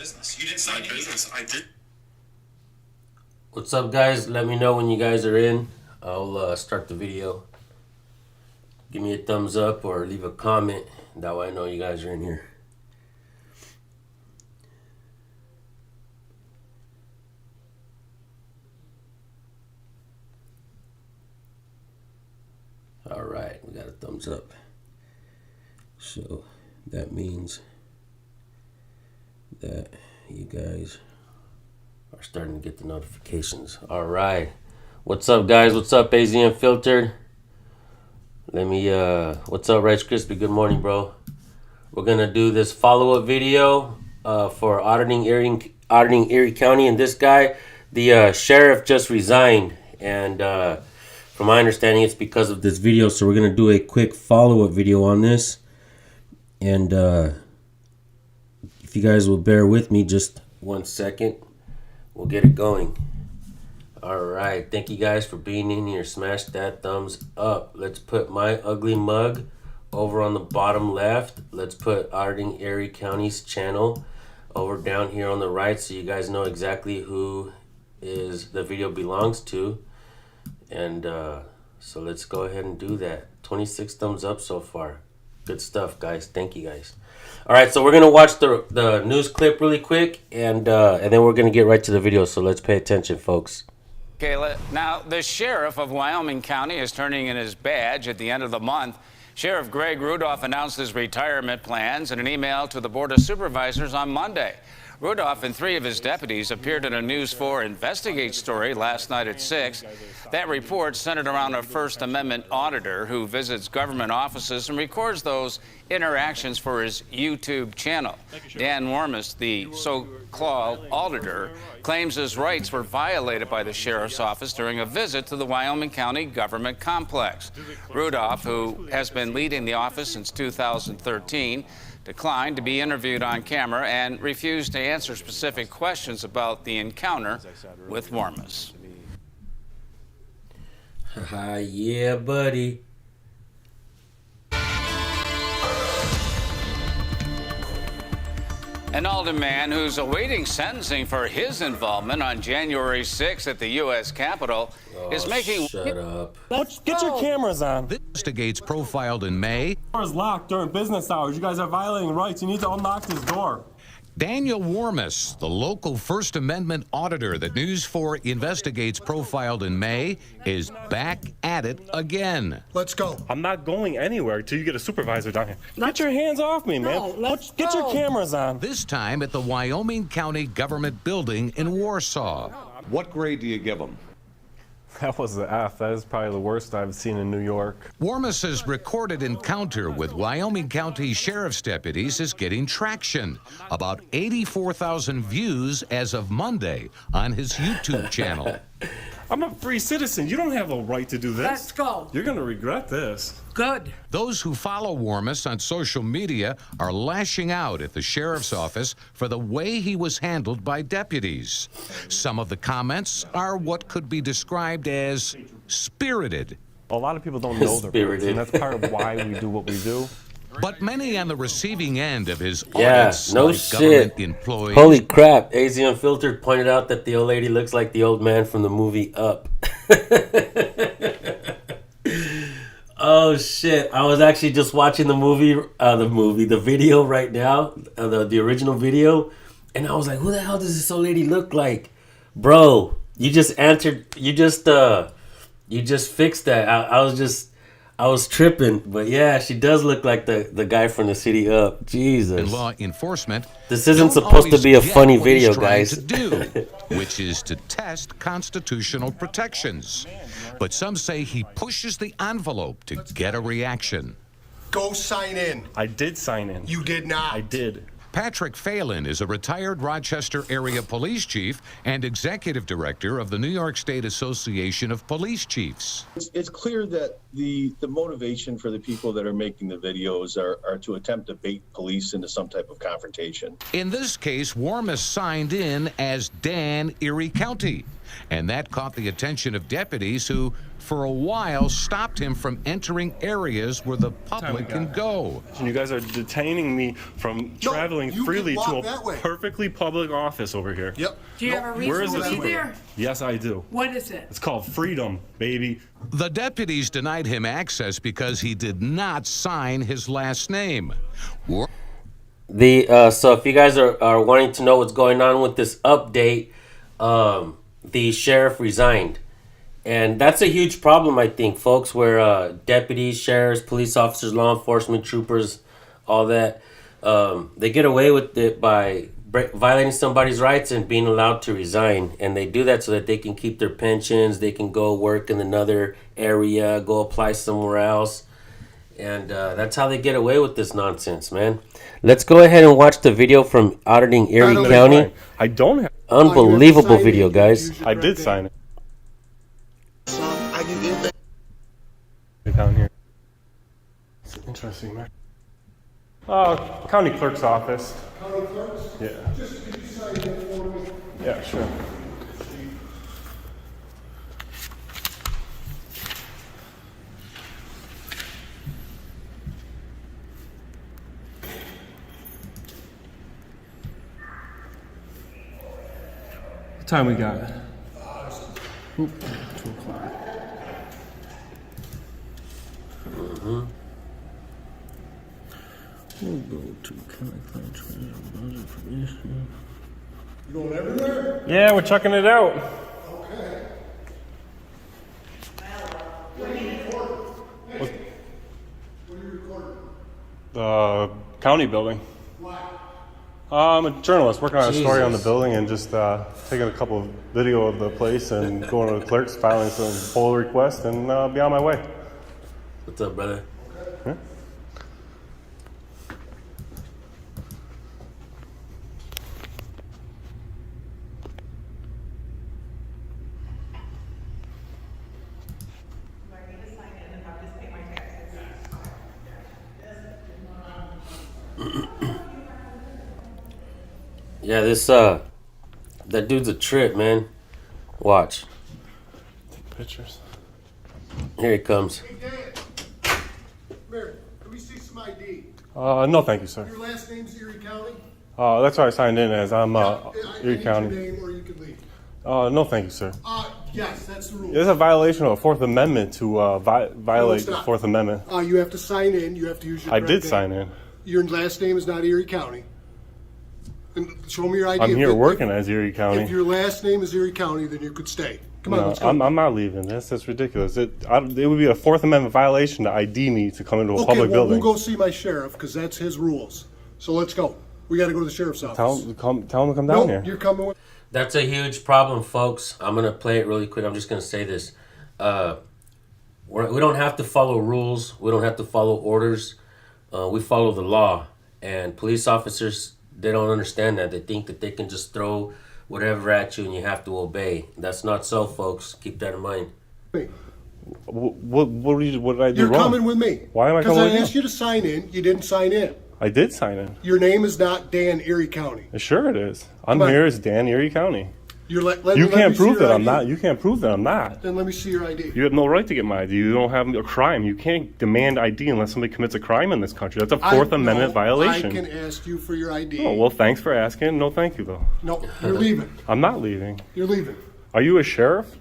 business. You didn't sign my business. I did. What's up, guys? Let me know when you guys are in. I'll start the video. Give me a thumbs up or leave a comment. That way I know you guys are in here. All right, we got a thumbs up. So that means that you guys are starting to get the notifications. All right. What's up, guys? What's up, AZ Unfiltered? Let me, what's up, Rice Crispy? Good morning, bro. We're going to do this follow-up video for auditing Erie County. And this guy, the sheriff just resigned. And from my understanding, it's because of this video. So we're going to do a quick follow-up video on this. And if you guys will bear with me just 1 second, we'll get it going. All right. Thank you guys for being in here. Smash that thumbs up. Let's put my ugly mug over on the bottom left. Let's put Auditing Erie County's channel over down here on the right so you guys know exactly who is the video belongs to. And so let's go ahead and do that. 26 thumbs up so far. Good stuff, guys. Thank you, guys. All right, so we're going to watch the news clip really quick, and then we're going to get right to the video, so let's pay attention, folks. Kayla, now the sheriff of Wyoming County is turning in his badge at the end of the month. Sheriff Greg Rudolph announced his retirement plans in an email to the Board of Supervisors on Monday. Rudolph and 3 of his deputies appeared in a News 4 Investigate story last night at 6. That report centered around a First Amendment auditor who visits government offices and records those interactions for his YouTube channel. Dan Wormus, the so-called auditor, claims his rights were violated by the sheriff's office during a visit to the Wyoming County government complex. Rudolph, who has been leading the office since 2013, declined to be interviewed on camera and refused to answer specific questions about the encounter with Wormus. Yeah, buddy. An alderman who's awaiting sentencing for his involvement on January 6th at the U.S. Capitol is making... Shut up. Get your cameras on. Investigates profiled in May. The door is locked during business hours. You guys are violating rights. You need to unlock this door. Daniel Wormus, the local First Amendment auditor that News 4 investigates profiled in May, is back at it again. Let's go. I'm not going anywhere until you get a supervisor down here. Get your hands off me, man. Get your cameras on. This time at the Wyoming County Government Building in Warsaw. What grade do you give them? That was the F. That is probably the worst I've seen in New York. Wormus's recorded encounter with Wyoming County Sheriff's deputies is getting traction. About 84,000 views as of Monday on his YouTube channel. I'm a free citizen. You don't have a right to do this. Let's go. You're going to regret this. Good. Those who follow Wormus on social media are lashing out at the sheriff's office for the way he was handled by deputies. Some of the comments are what could be described as spirited. A lot of people don't know their rights, and that's part of why we do what we do. But many on the receiving end of his Yeah, audits, no like shit. government employees. Holy crap. AZ Unfiltered pointed out that the old lady looks like the old man from the movie Up. Oh, shit. I was actually just watching the video right now, the original video, and I was like, who the hell does this old lady look like? Bro, you just answered, you just fixed that. I was tripping, but yeah, she does look like the guy from the city Up. Jesus. And law enforcement. This isn't don't supposed to always be a get funny what he's video, trying guys. to do, which is to test constitutional protections. But some say he pushes the envelope to get a reaction. Go sign in. I did sign in. You did not. I did. Patrick Phelan is a retired Rochester area police chief and executive director of the New York State Association of Police Chiefs. It's clear that the motivation for the people that are making the videos are to attempt to bait police into some type of confrontation. In this case, Wormus signed in as Dan Erie County. And that caught the attention of deputies who, for a while, stopped him from entering areas where the public can go. You guys are detaining me from traveling freely to a perfectly public office over here. Yep. Do you have a reason to be there? Yes, I do. What is it? It's called freedom, baby. The deputies denied him access because he did not sign his last name. So if you guys are wanting to know what's going on with this update, the sheriff resigned. And that's a huge problem, I think, folks, where deputies, sheriffs, police officers, law enforcement, troopers, all that, they get away with it by violating somebody's rights and being allowed to resign. And they do that so that they can keep their pensions, they can go work in another area, go apply somewhere else. And that's how they get away with this nonsense, man. Let's go ahead and watch the video from Auditing Erie County. I don't have... Unbelievable video, guys. I did sign it. Down here. It's interesting, man. County clerk's office. County clerks? Yeah. Just could you sign that for me? Yeah, sure. What time we got? Oop, 2 o'clock. We'll go to county clerk's information. You going everywhere? Yeah, we're checking it out. Okay. What are you recording? The county building. Why? I'm a journalist working on a story on the building and just taking a couple of video of the place and going to the clerks, filing some poll requests, and be on my way. What's up, brother? Huh? Yeah, this that dude's a trip, man. Watch. Take pictures. Here he comes. Hey, Dan. Come here. Can we see some ID? No, thank you, sir. Your last name's Erie County? That's what I signed in as. I'm I Erie need County. your name or you can leave. No, thank you, sir. Yes, that's the rule. There's a violation of the Fourth Amendment to violate it's the not. Fourth Amendment. You have to sign in. You have to use your I correct did name. sign in. Your last name is not Erie County. And show me your ID. I'm here working as Erie County. If your last name is Erie County, then you could stay. Come on, No, let's go. I'm not leaving. That's ridiculous. It would be a Fourth Amendment violation to ID me to come into a public building. We'll go see my sheriff because that's his rules. So let's go. We got to go to the sheriff's office. Tell him to come down No, here. you're coming with. That's a huge problem, folks. I'm gonna play it really quick. I'm just gonna say this. We don't have to follow rules. We don't have to follow orders. We follow the law. And police officers, they don't understand that. They think that they can just throw whatever at you and you have to obey. That's not so, folks. Keep that in mind. What did I do You're wrong? coming with me. Why am I coming with Because I you? asked you to sign in. You didn't sign in. I did sign in. Your name is not Dan Erie County. Sure it is. I'm Come on. here as Dan Erie County. You You can't prove that I'm not. You can't prove that I'm not. Then let me see your ID. You have no right to get my ID. You don't have a crime. You can't demand ID unless somebody commits a crime in this country. That's a Fourth Amendment violation. I can ask you for your ID. Oh, well, thanks for asking. No, thank you, though. No, you're leaving. I'm not leaving. You're leaving. Are you a sheriff?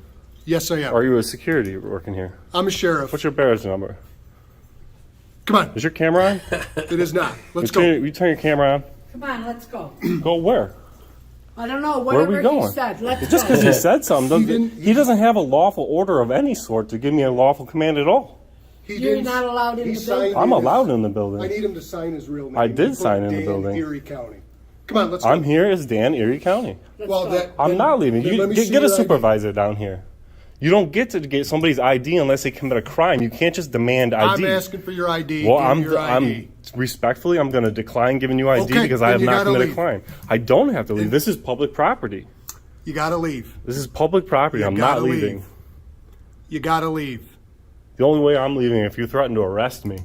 Yes, I am. Or are you a security working here? I'm a sheriff. What's your bearer's number? Come on. Is your camera on? It is not. Let's you go. turn your camera on. Come on, let's go. Go where? I don't know, Where are we whatever going? he said. Let's Just go. because he said something, He he doesn't have a lawful order of any sort to give me a lawful command at all. He You're didn't- not allowed in he the signed building. I'm his- allowed in the I building. need him to sign his real name. I did He put sign in the Dan building. Erie County. Come on, let's go. I'm here as Dan Erie County. Let's Well, go. that, I'm then- not leaving. then You let me get see a your ID. supervisor down here. You don't get to get somebody's ID unless they commit a crime. You can't just demand ID. I'm asking for your ID. Well, Give me your ID. respectfully, I'm going to decline giving you ID Okay, because I then have you not gotta committed leave. a crime. I don't have to leave. This is public property. You gotta leave. This is public property. You I'm not gotta leaving. leave. You gotta leave. The only way I'm leaving is if you threaten to arrest me.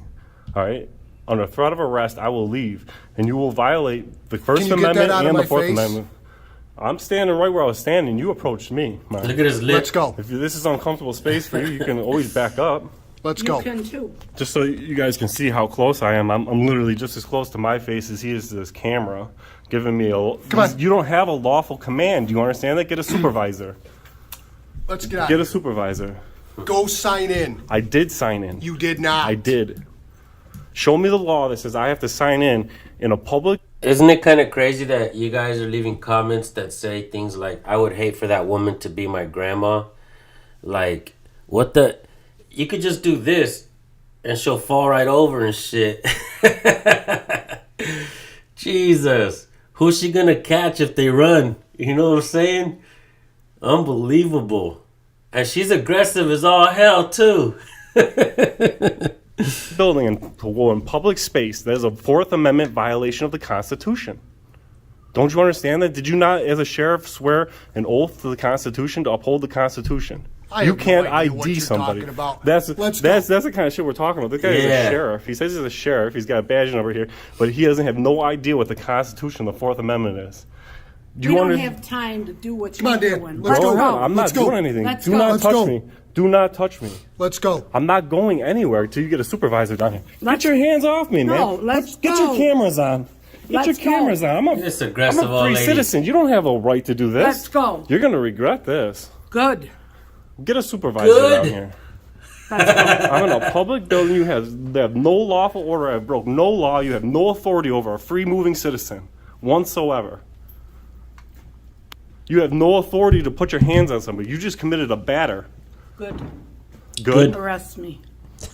All right? Under threat of arrest, I will leave, and you will violate the First you get Amendment that out of and the my Fourth face? Amendment. I'm standing right where I was standing. You approached me. Man. Look at his lip. Let's go. If this is uncomfortable space for you, you can always back up. Let's You go. can too. Just so you guys can see how close I am. I'm literally just as close to my face as he is to this camera, giving me a. Come on. You don't have a lawful command. Do you understand that? Get a supervisor. Let's get out. Get a supervisor. Go sign in. I did sign in. You did not. I did. Show me the law that says I have to sign in a public. Isn't it kind of crazy that you guys are leaving comments that say things like, I would hate for that woman to be my grandma? Like, what the? You could just do this and she'll fall right over and shit. Jesus. Who's she gonna catch if they run? You know what I'm saying? Unbelievable. And she's aggressive as all hell, too. Building and to go in public space, that is a Fourth Amendment violation of the Constitution. Don't you understand that? Did you not, as a sheriff, swear an oath to the Constitution to uphold the Constitution? I You have no can't idea what ID you're somebody. talking about. That's Let's that's go. the kind of shit we're talking about. This guy is Yeah. a sheriff. He says he's a sheriff. He's got a badge over here, but he doesn't have no idea what the Constitution, the Fourth Amendment is. Do We you don't under- have time to do what Come you're on, Dan. doing. Let's No, go. no, I'm Let's not go. doing anything. Let's Do go. not Let's touch go. me. Do not touch me. Let's go. I'm not going anywhere until you get a supervisor down here. Let's- Get your hands off me, man. No, let's Get your go. cameras on. Get Let's your go. cameras on. This I'm aggressive a old free lady. citizen. You don't have a right to do this. Let's go. You're going to regret this. Good. Get a supervisor Good. down here. Let's go. I'm in a public building. You have no lawful order. I broke no law. You have no authority over a free moving citizen whatsoever. You have no authority to put your hands on somebody. You just committed a batter. Good. Good. Arrest me.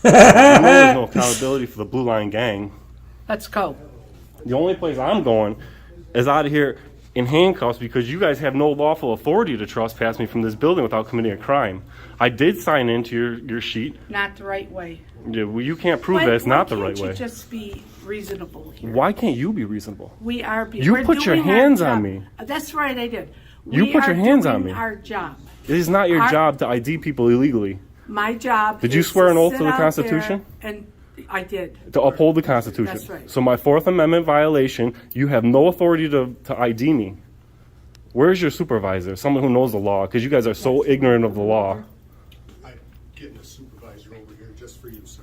You know there's no accountability for the Blue Line Gang. Let's go. The only place I'm going is out of here in handcuffs because you guys have no lawful authority to trespass me from this building without committing a crime. I did sign into your sheet. Not the right way. Yeah, well, you can't prove that it's not the right way. Why can't you just be reasonable here? Why can't you be reasonable? We are. You we're put your doing our hands on job. me. That's right, I did. You We put your are hands on doing me. Our job. It is not your Our- job to ID people illegally. My job. Did you is swear an oath sit to the out Constitution? there And I did. To uphold the Constitution. That's right. So my Fourth Amendment violation, you have no authority to ID me. Where's your supervisor? Someone who knows the law, because you guys are so ignorant of the law. I'm getting a supervisor over here just for you, sir.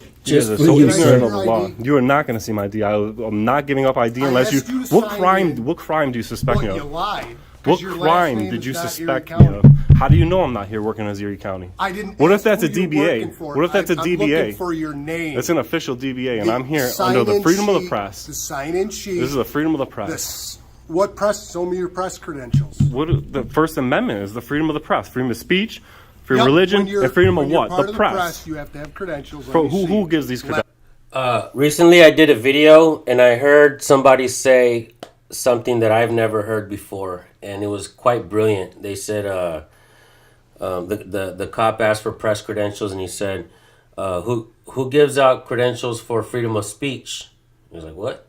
You guys Just are for so you, ignorant sir. of the law. ID? You are not going to see my ID. I'm not giving up ID I unless you. asked you to What sign crime? in. What crime do you suspect me What, you of? lied? 'Cause What your last crime name did is you not Erie suspect me County. of? How do you know I'm not here working as Erie County? I didn't. What if ask that's a who you're DBA? working for. What if that's a I'm DBA? looking for your name. That's an official DBA, and I'm here Sign under the in freedom of the sheet, press. The sign-in sheet. This is the freedom of the press. This. What press? Show me your press credentials. What the First Amendment is the freedom of the press, freedom of speech, freedom Yep, of religion, when you're- and freedom of when you're what? part The of press. You have to have credentials. on Bro, your who sheet. gives these credentials? Recently, I did a video and I heard somebody say something that I've never heard before, and it was quite brilliant. They said, the cop asked for press credentials, and he said, "Who gives out credentials for freedom of speech?" He was like, "What?"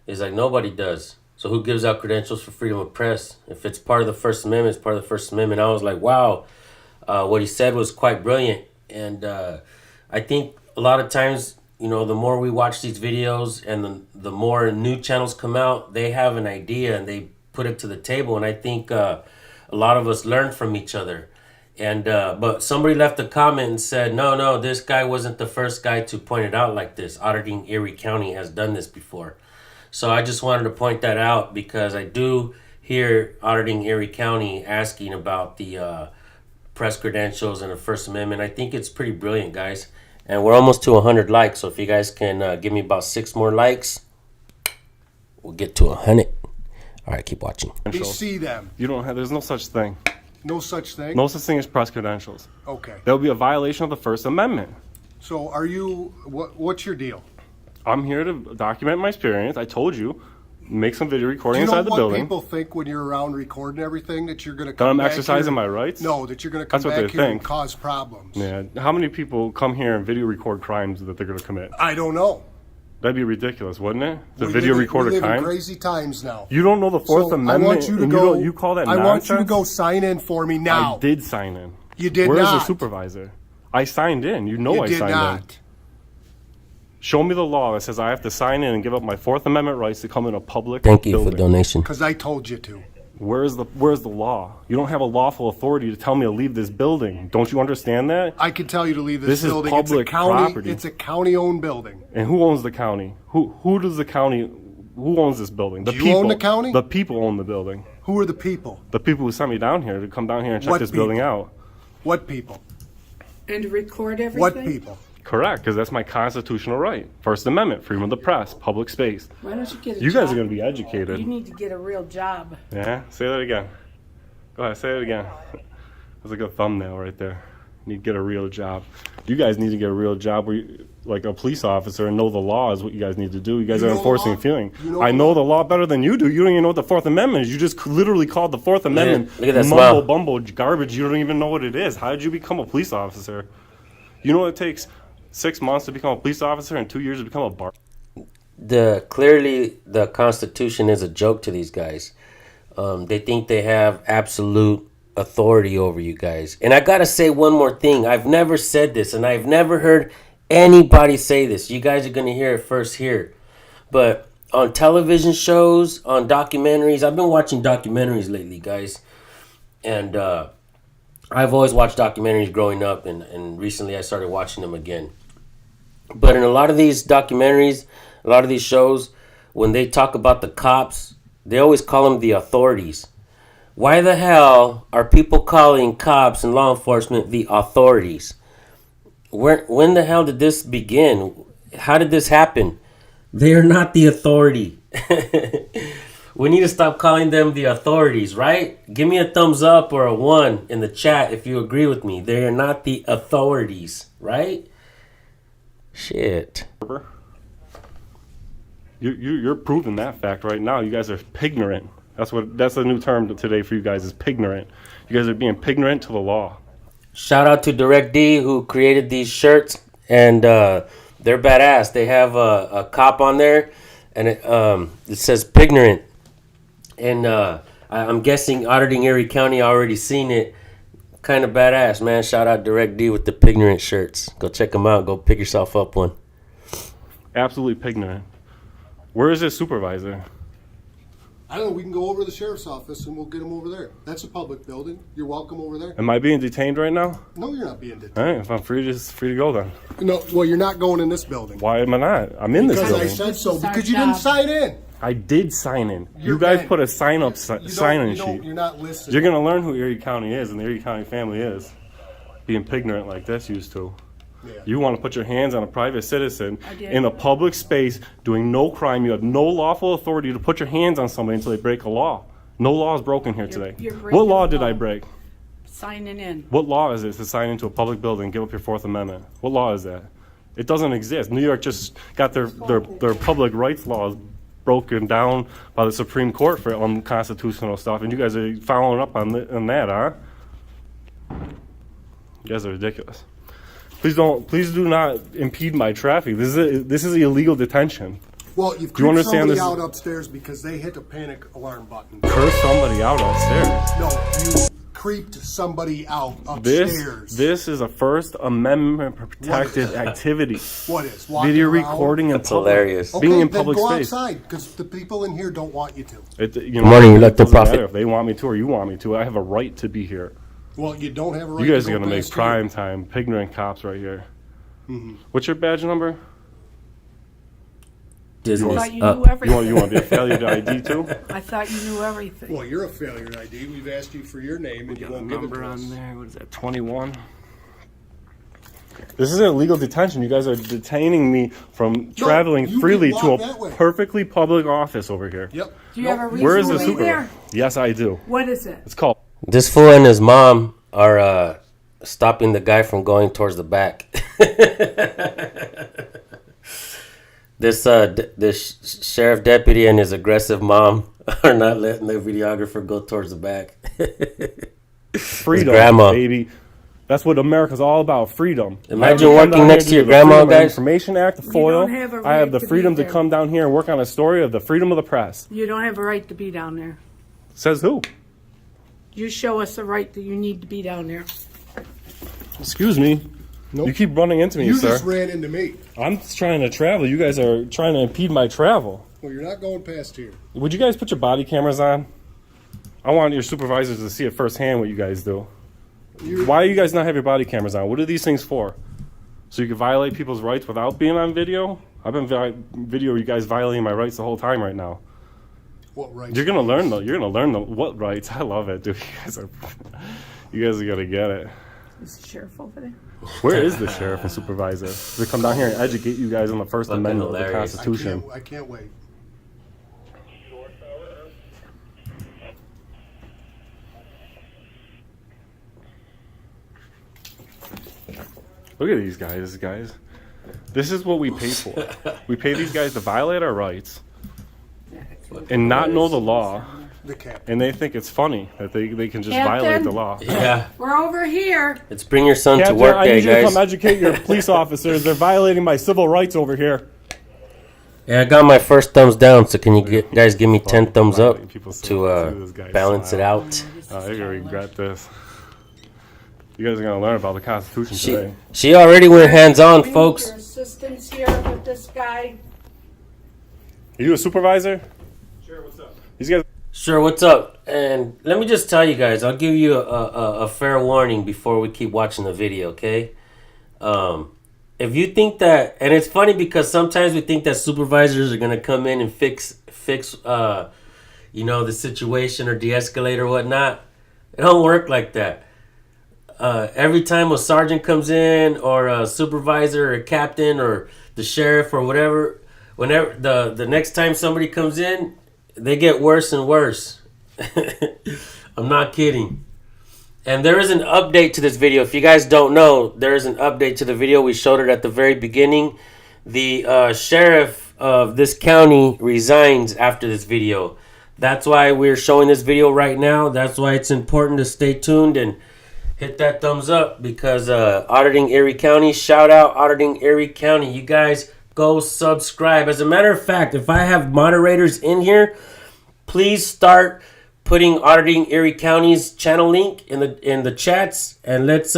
He's like, "Nobody does. So who gives out credentials for freedom of press? If it's part of the First Amendment, it's part of the First Amendment." I was like, "Wow." What he said was quite brilliant, and I think a lot of times, you know, the more we watch these videos and the more new channels come out, they have an idea and they put it to the table. And I think a lot of us learn from each other. And but somebody left a comment and said, no, this guy wasn't the first guy to point it out like this. Auditing Erie County has done this before. So I just wanted to point that out because I do hear Auditing Erie County asking about the press credentials and the First Amendment. I think it's pretty brilliant, guys. And we're almost to 100 likes, so if you guys can give me about 6 more likes, we'll get to 100. All right, keep watching. We see them. You don't have. There's no such thing. No such thing. No such thing as press credentials. Okay. That would be a violation of the First Amendment. So are you? What's your deal? I'm here to document my experience. I told you, make some video Do recording you know inside the what building. people think when you're around recording everything that you're going to That come I'm back exercising here? my rights? No, that you're going to come That's what back they here and think. cause problems. Yeah. How many people come here and video record crimes that they're going to commit? I don't know. That'd be ridiculous, wouldn't it? The We video live in- record we a live in crime. crazy times now. You don't know the Fourth So Amendment. I want you to and go. You call that I nonsense? want you to go sign in for me now. I did sign in. You did Where's not. the supervisor? I signed in. You know You I did signed in. not. Show me the law that says I have to sign in and give up my Fourth Amendment rights to come in a public Thank you building. for donation. Because I told you to. Where's the law? You don't have a lawful authority to tell me to leave this building. Don't you understand that? I can tell you to leave This this is building. public it's a county, property. It's a county-owned building. And who owns the county? Who does the county? Who owns this building? The Do you people. own the county? The people own the building. Who are the people? The people who sent me down here to come down here and check What this building people? out. What people? And to record everything? What people? Correct, because that's my constitutional right. First Amendment, freedom of the press, public space. Why don't you get a You job? guys are going to be educated. You need to get a real job. Yeah, say that again. Go ahead, say it again. That's a good thumbnail right there. You need to get a real job. You guys need to get a real job where you, like a police officer, and know the law is what you guys need to do. You guys You are know the enforcing law? a feeling. You know I the know law? the law better than you do. You don't even know what the Fourth Amendment is. You just literally called the Fourth Amendment look at that mumble smile. bumble garbage. You don't even know what it is. How did you become a police officer? You know what it takes 6 months to become a police officer and 2 years to become a bar. Clearly the Constitution is a joke to these guys. They think they have absolute authority over you guys. And I gotta say one more thing. I've never said this, and I've never heard anybody say this. You guys are gonna hear it first here. But on television shows, on documentaries, I've been watching documentaries lately, guys. And I've always watched documentaries growing up, and recently I started watching them again. But in a lot of these documentaries, a lot of these shows, when they talk about the cops, they always call them the authorities. Why the hell are people calling cops and law enforcement the authorities? When the hell did this begin? How did this happen? They are not the authority. We need to stop calling them the authorities, right? Give me a thumbs up or a 1 in the chat if you agree with me. They are not the authorities, right? Shit. You're proving that fact right now. You guys are pignorant. That's a new term today for you guys is pignorant. You guys are being pignorant to the law. Shout out to Direct D who created these shirts, and they're badass. They have a cop on there, and it says pignorant. And I'm guessing Auditing Erie County already seen it. Kind of badass, man. Shout out Direct D with the pignorant shirts. Go check them out. Go pick yourself up one. Absolutely pignorant. Where is this supervisor? I don't know. We can go over to the sheriff's office and we'll get him over there. That's a public building. You're welcome over there. Am I being detained right now? No, you're not being detained. All right, if I'm free to go then. No, well, you're not going in this building. Why am I not? I'm in this Because I building. said so. It's our Because you didn't job. sign in. I did sign in. You're You guys banned. put a sign up You don't- sign-in you don't- sheet. You're not listening. You're gonna learn who Erie County is and the Erie County family is. Being pignorant like this used to. Yeah. You want to put your hands on a private citizen I did. in a public space doing no crime. You have no lawful authority to put your hands on somebody until they break a law. No law is broken here today. you're breaking What law the did I law. break? Signing in. What law is it to sign into a public building and give up your Fourth Amendment? What law is that? It doesn't exist. New York just got their public rights laws broken down by the Supreme Court for unconstitutional stuff, and you guys are following up on that, huh? You guys are ridiculous. Please do not impede my traffic. This is illegal detention. Well, you've Do you creeped understand somebody this? out upstairs because they hit the panic alarm button. Curse somebody out upstairs. No, you creeped somebody out upstairs. This is a First Amendment protected activity. What is? Walking Video around? recording in That's public. hilarious. Okay, Being in then public go space. outside because the people in here don't want you to. Good morning, it Elected doesn't Prophet. matter if they want me to or you want me to. I have a right to be here. Well, you don't have a right You guys to are go gonna make past prime time, pignorant cops right here. Mm-hmm. What's your badge number? Disney's I thought you up. knew You everything. want to be a failure to ID too? I thought you knew here. everything. Well, you're a failure at ID. We've asked you for your name and you won't give it to us. there. What is that? 21. This is illegal detention. You guys are detaining me from traveling you freely can to walk a that way. perfectly public office over here. Yep. Do you Nope. have a reason Where is to the be supervisor? there? Yes, I do. What is it? It's called. This fool and his mom are stopping the guy from going towards the back. This sheriff deputy and his aggressive mom are not letting the videographer go towards the back. Freedom, grandma. baby. That's what America's all about, freedom. Imagine I working come down next here to do your the grandma, Freedom of guys. Information Act, the You FOIL. don't have a I have right the to be freedom to there. come down here and work on a story of the freedom of the press. You don't have a right to be down there. Says who? You show us the right that you need to be down there. Excuse me. Nope. You keep running into me, You sir. just ran into me. I'm just trying to travel. You guys are trying to impede my travel. Well, you're not going past here. Would you guys put your body cameras on? I want your supervisors to see it firsthand what you guys do. Why do you guys not have your body cameras on? What are these things for? So you can violate people's rights without being on video? I've been video you guys violating my rights the whole time right now. What rights? You're gonna learn though. You're gonna learn what rights. I love it, dude. You guys are gonna get it. Is the sheriff over there? Where is the sheriff and supervisor? They come down here and educate you guys on the First Fucking Amendment of the hilarious. Constitution. I can't wait. Look at these guys. This is what we pay for. We pay these guys to violate our rights and not know the law, The captain. and they think it's funny that they can just Captain? violate the law. Yeah. We're over here. Let's bring your son to Captain, work I day, need you to guys. come educate your police officers. They're violating my civil rights over here. Yeah, I got my first thumbs down, so can you guys give me 10 thumbs up People see to this guy balance it smile. out? You're gonna regret this. You guys are gonna learn about the Constitution today. She already went hands-on, We need folks. Your assistance here with this guy. Are you a supervisor? Sure. What's up? These guys. Sure, what's up? And let me just tell you guys, I'll give you a fair warning before we keep watching the video, okay? If you think that, and it's funny because sometimes we think that supervisors are gonna come in and fix the situation or de-escalate or whatnot. It don't work like that. Every time a sergeant comes in, or a supervisor, or a captain, or the sheriff, or whatever, whenever the next time somebody comes in, they get worse and worse. I'm not kidding. And there is an update to this video. If you guys don't know, there is an update to the video. We showed it at the very beginning. The sheriff of this county resigns after this video. That's why we're showing this video right now. That's why it's important to stay tuned and hit that thumbs up, because Auditing Erie County, shout out Auditing Erie County. You guys go subscribe. As a matter of fact, if I have moderators in here, please start putting Auditing Erie County's channel link in the chats, and let's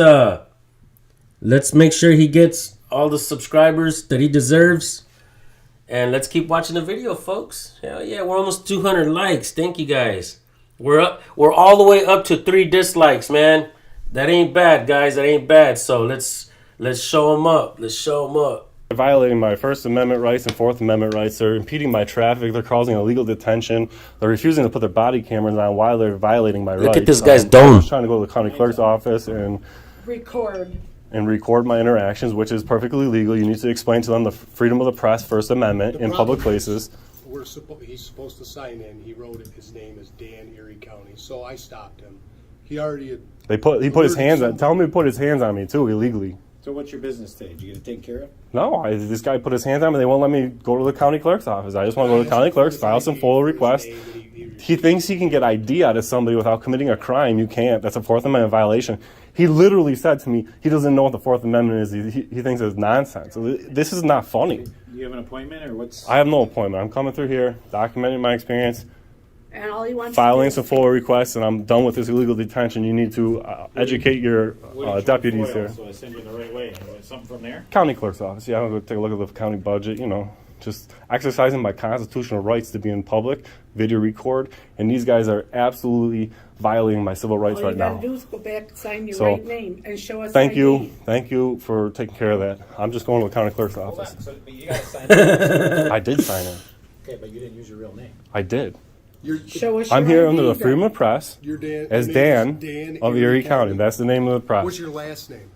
make sure he gets all the subscribers that he deserves. And let's keep watching the video, folks. Hell yeah, we're almost 200 likes. Thank you guys. We're all the way up to 3 dislikes, man. That ain't bad, guys. That ain't bad. So let's show them up. Let's show them up. They're violating my First Amendment rights and Fourth Amendment rights. They're impeding my traffic. They're causing illegal detention. They're refusing to put their body cameras on while they're violating my rights. Look at this guy's I dome. was trying to go to the county clerk's office and Record my interactions, which is perfectly legal. You need to explain to them the freedom of the press, First Amendment, in public places. He's supposed to sign in. He wrote it. His name is Dan, Erie County. So I stopped him. He already had. He put his hands on. Tell him to put his hands on me too, illegally. So what's your business stage? You gonna take care of? No, this guy put his hands on me. They won't let me go to the county clerk's office. I just want to go to the county clerk's, file some full request. He thinks he can get ID out of somebody without committing a crime. You can't. That's a Fourth Amendment violation. He literally said to me, he doesn't know what the Fourth Amendment is. He thinks it's nonsense. So this is not funny. Do you have an appointment or what's? I have no appointment. I'm coming through here, documenting my experience, and all he wants filing to do some full requests, and I'm done with this illegal detention. You need to educate your deputies here. So I send you the right way. Something from there? County clerk's office. Yeah, I'm going to take a look at the county budget, just exercising my constitutional rights to be in public, video record, and these guys are absolutely violating my civil rights right now. All you gotta do is go back and sign your So, right name and show us Thank ID. you. Thank you for taking care of that. I'm just going to the county clerk's Hold office. on. So, but you gotta sign it. I did sign in. Okay, but you didn't use your real name. I did. Show us I'm your here ID under the then. freedom of press Your Dan, as your Dan name is Dan of Erie County. That's the name of the press. What's your last name?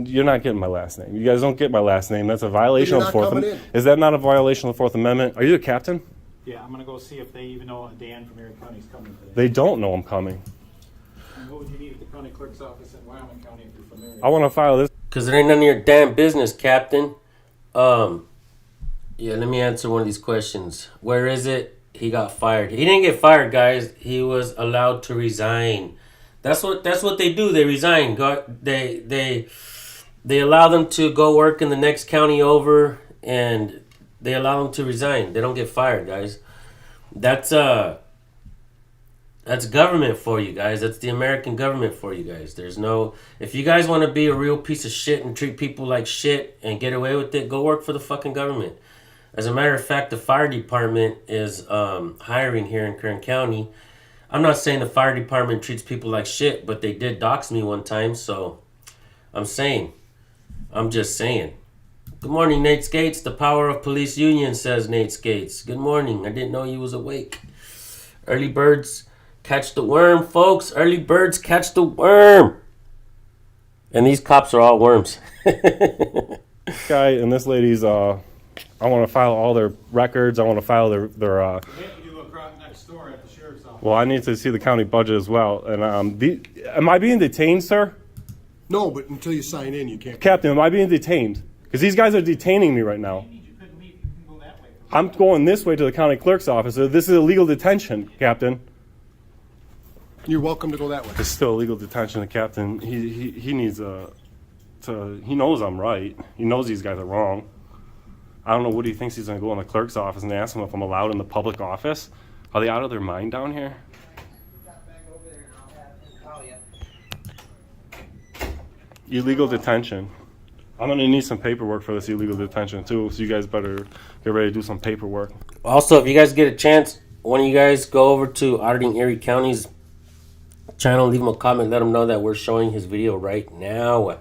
You're not getting my last name. You guys don't get my last name. That's a violation You're of the not Fourth coming Amendment. Is that not a violation of the Fourth Amendment? Are you the captain? Yeah, I'm gonna go see if they even know Dan from Erie County is coming today. They don't know I'm coming. And what would you need at the county clerk's office in Wyoming County if you're familiar? I want to file this. Because it ain't none of your damn business, Captain. Yeah, let me answer one of these questions. Where is it? He got fired. He didn't get fired, guys. He was allowed to resign. That's what they do. They resign. They allow them to go work in the next county over, and they allow them to resign. They don't get fired, guys. That's government for you guys. That's the American government for you guys. If you guys want to be a real piece of shit and treat people like shit and get away with it, go work for the fucking government. As a matter of fact, the fire department is hiring here in Kern County. I'm not saying the fire department treats people like shit, but they did dox me one time, so I'm just saying. Good morning, Nate Skates. The power of police union, says Nate Skates. Good morning. I didn't know you was awake. Early birds catch the worm, folks. Early birds catch the worm. And these cops are all worms. Guy and this lady's, I want to file all their records. I want to file their You look right next door at the sheriff's office. well, I need to see the county budget as well. And am I being detained, sir? No, but until you sign in, you can't. Captain, am I being detained? Because these guys are detaining me right now. You couldn't leave. You can go that way. I'm going this way to the county clerk's office. This is illegal detention, Captain. You're welcome to go that way. It's still illegal detention. The captain, he needs he knows I'm right. He knows these guys are wrong. I don't know what he thinks he's going to go in the clerk's office and ask him if I'm allowed in the public office. Are they out of their mind down here? Illegal detention. I'm going to need some paperwork for this illegal detention too, so you guys better get ready to do some paperwork. Also, if you guys get a chance, one of you guys go over to Auditing Erie County's channel, leave him a comment, let him know that we're showing his video right now.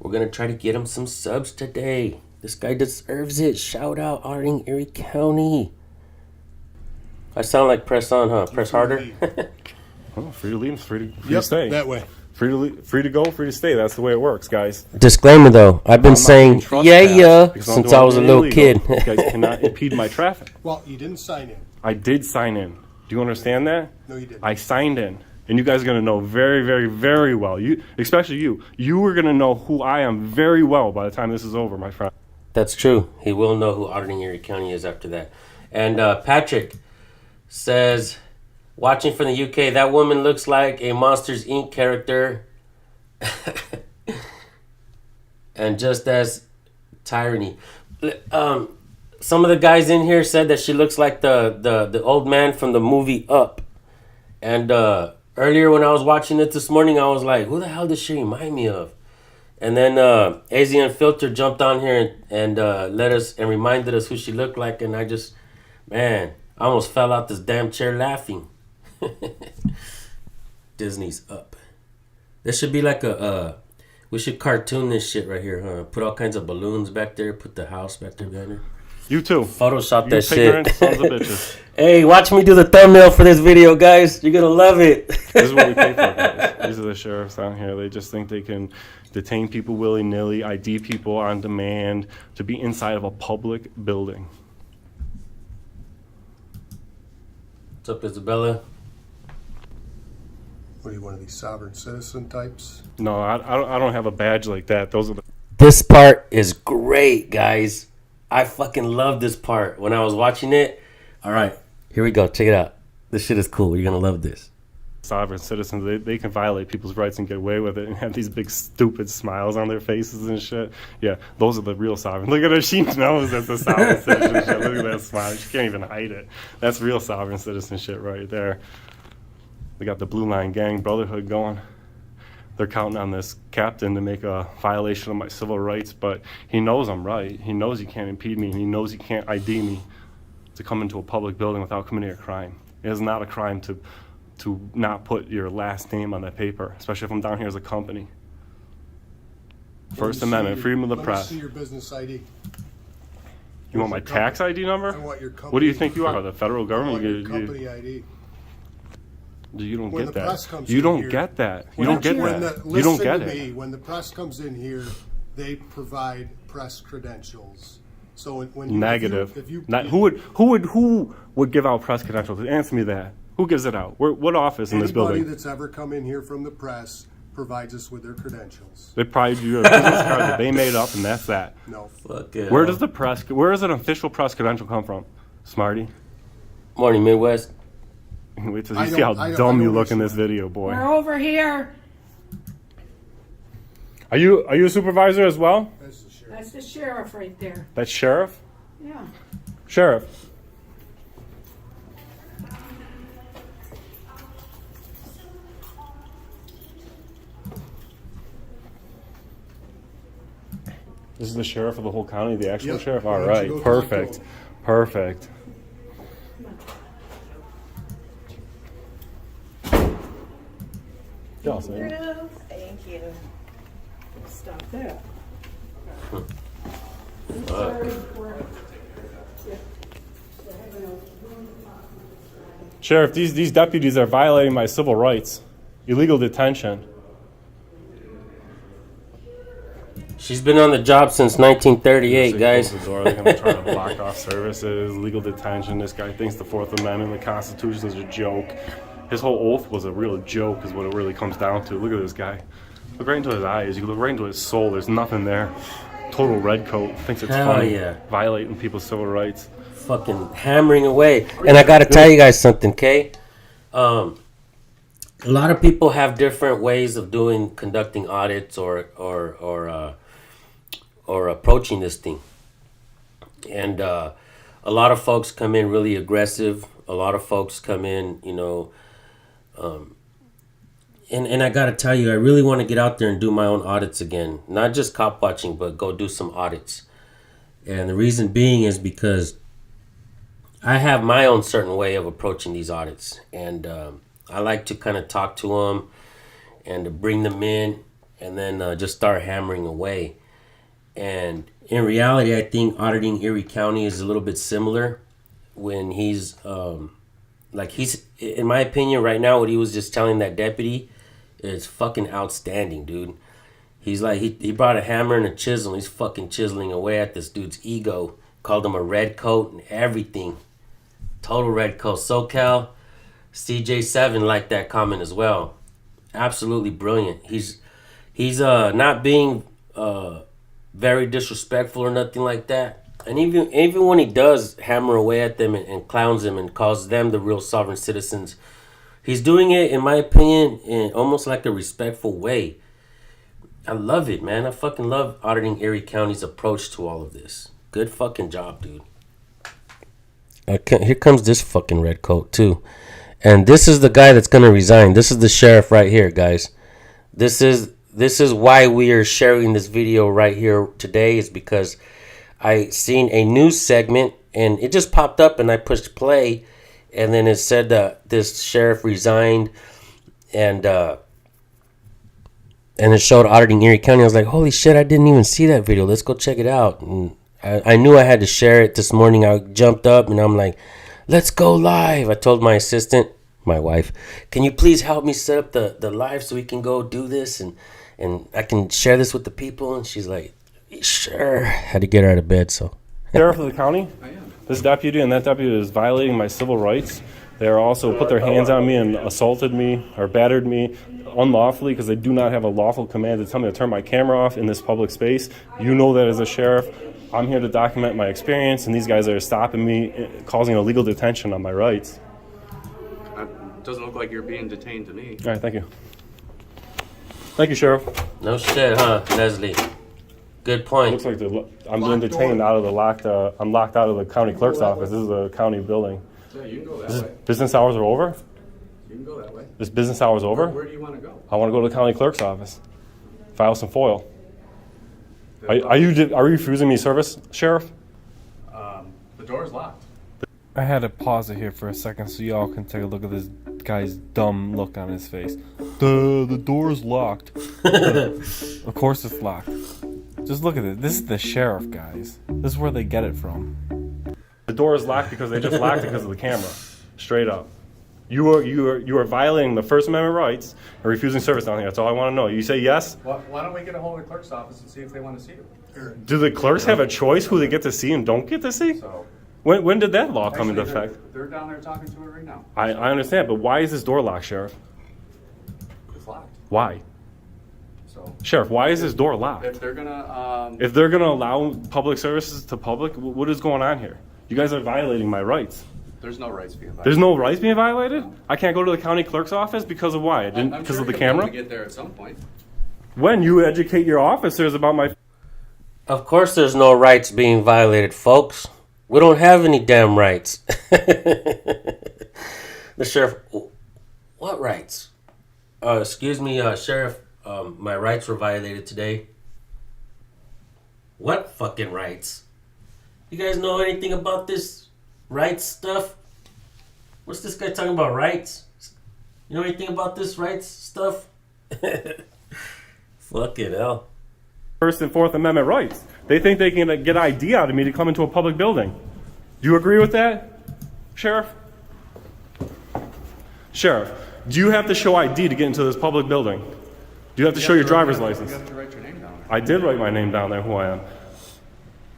We're going to try to get him some subs today. This guy deserves it. Shout out Auditing Erie County. I sound like press on, huh? Press harder. Oh, free to leave, free to stay. That way. Free to go, free to stay. That's the way it works, guys. Disclaimer though, I've been saying yeah since I was a little kid. You guys cannot impede my traffic. Well, you didn't sign in. I did sign in. Do you understand that? No, you didn't. I signed in. And you guys are going to know very, very, very well. You, especially you. You are going to know who I am very well by the time this is over, my friend. That's true. He will know who Auditing Erie County is after that. And Patrick says, watching from the UK, that woman looks like a Monsters Inc. character. And just as tyranny. Some of the guys in here said that she looks like the old man from the movie Up. And earlier when I was watching it this morning, I was like, who the hell does she remind me of? And then Asian Filter jumped on here and let us and reminded us who she looked like. And I almost fell out this damn chair laughing. Disney's Up. There should be like we should cartoon this shit right here, huh? Put all kinds of balloons back there. Put the house back there behind her. You too. Photoshop You that ignorant shit. sons of bitches. Hey, watch me do the thumbnail for this video, guys. You're gonna love it. This is what we pay for, guys. These are the sheriffs down here. They just think they can detain people willy-nilly, ID people on demand, to be inside of a public building. What's up, Isabella? What are you, one of these sovereign citizen types? No, I don't have a badge like that. Those are the... This part is great, guys. I fucking love this part. When I was watching it, all right, here we go. Check it out. This shit is cool. You're gonna love this. sovereign citizens. They can violate people's rights and get away with it and have these big stupid smiles on their faces and shit. Yeah, those are the real sovereign. Look at her. She knows that's a sovereign citizenship. Look at that smile. She can't even hide it. That's real sovereign citizenship right there. They got the Blue Line Gang Brotherhood going. They're counting on this captain to make a violation of my civil rights, but he knows I'm right. He knows he can't impede me, and he knows he can't ID me to come into a public building without committing a crime. It is not a crime to not put your last name on that paper, especially if I'm down here as a company. First Amendment, freedom of the press. Let me see your business ID. You want my tax ID number? I want your company. What do you think you are, the federal I government? want your company ID. You don't When get the that. press comes You in don't here- get that. You When don't get when that. the- You don't listen get to it. me, when the press comes in here, they provide press credentials. So when you, Negative. If you, Who would give out press credentials? Answer me that. Who gives it out? What office in this anybody building? that's ever come in here from the press provides us with their credentials. They probably do a business card that they made up, and that's that. No. Fuck it. Where does an official press credential come from, Smarty? Morning, Midwest. Wait till I you see how don't- I dumb you don't look in issue this it. video, boy. We're over here. Are you a supervisor as well? That's the sheriff. That's the sheriff right there. That's sheriff? Yeah. Sheriff. This is the sheriff of the whole county, the actual Yep. sheriff? Why All don't you right, go talk to perfect. him? Perfect. I'll say. Thank you. Stop there. Sheriff, these deputies are violating my civil rights. Illegal detention. She's been on the job since 1938, guys. The door. They're gonna try to block off services, legal detention. This guy thinks the Fourth Amendment, the Constitution is a joke. His whole oath was a real joke, is what it really comes down to. Look at this guy. Look right into his eyes. You can look right into his soul. There's nothing there. Total redcoat. Thinks it's Hell funny. yeah. Violating people's civil rights. Fucking hammering away. And I gotta tell you guys something, okay? A lot of people have different ways of conducting audits or approaching this thing. And a lot of folks come in really aggressive. A lot of folks come in, you know, and I gotta tell you, I really want to get out there and do my own audits again. Not just cop watching, but go do some audits. And the reason being is because I have my own certain way of approaching these audits. And I like to kind of talk to them and to bring them in and then just start hammering away. And in reality, I think auditing Erie County is a little bit similar when he's in my opinion right now, what he was just telling that deputy is fucking outstanding, dude. He's like, he brought a hammer and a chisel. He's fucking chiseling away at this dude's ego. Called him a red coat and everything. Total red coat. SoCal, CJ7 liked that comment as well. Absolutely brilliant. He's not being very disrespectful or nothing like that. And even when he does hammer away at them and clowns them and calls them the real sovereign citizens, he's doing it, in my opinion, in almost like a respectful way. I love it, man. I fucking love Auditing Erie County's approach to all of this. Good fucking job, dude. Here comes this fucking red coat, too. And this is the guy that's going to resign. This is the sheriff right here, guys. This is why we are sharing this video right here today, is because I seen a news segment and it just popped up and I pushed play and then it said that this sheriff resigned and it showed Auditing Erie County. I was like, holy shit, I didn't even see that video. Let's go check it out. And I knew I had to share it this morning. I jumped up and I'm like, let's go live. I told my assistant, my wife, can you please help me set up the live so we can go do this and I can share this with the people? And she's like, sure. Had to get her out of bed, so. Sheriff of the county? I am. This deputy and that deputy is violating my civil rights. They are also put their hands on me and assaulted me or battered me unlawfully because they do not have a lawful command to tell me to turn my camera off in this public space. You know that as a sheriff. I'm here to document my experience, and these guys are stopping me, causing illegal detention on my rights. It doesn't look like you're being detained to me. All right, thank you. Thank you, Sheriff. No shit, huh, Leslie? Good point. Looks like I'm being detained out of the locked. I'm locked out of the county clerk's office. This is a county building. Yeah, you can go that way. Business hours are over? You can go that way. This business hours over? Where do you want to go? I want to go to the county clerk's office. File some FOIL. Are you refusing me service, Sheriff? The door's locked. I had to pause it here for a second so y'all can take a look at this guy's dumb look on his face. The door's locked. Of course it's locked. Just look at it. This is the sheriff, guys. This is where they get it from. The door is locked because they just locked it because of the camera. Straight up. You are violating the First Amendment rights and refusing service down here. That's all I want to know. You say yes? Why don't we get a hold of the clerk's office and see if they want to see you? Do the clerks have a choice who they get to see and don't get to see? So, When did that law come into effect? They're down there talking to her right now. I understand, but why is this door locked, Sheriff? It's locked. Why? So, Sheriff, why is this door locked? if they're gonna allow public services to public, what is going on here? You guys are violating my rights. there's no rights being violated. There's no rights being violated? I can't go to the county clerk's office because of why? Because of the camera? I'm sure you'll be able to get there at some point. When you educate your officers about my... Of course there's no rights being violated, folks. We don't have any damn rights. The sheriff... What rights? Excuse me, Sheriff. My rights were violated today. What fucking rights? You guys know anything about this rights stuff? What's this guy talking about rights? You know anything about this rights stuff? Fucking hell. First and Fourth Amendment rights. They think they can get ID out of me to come into a public building. Do you agree with that, Sheriff? Sheriff, do you have to show ID to get into this public building? Do you have to show your driver's license? You have to write your name down. I did write my name down there, who I am.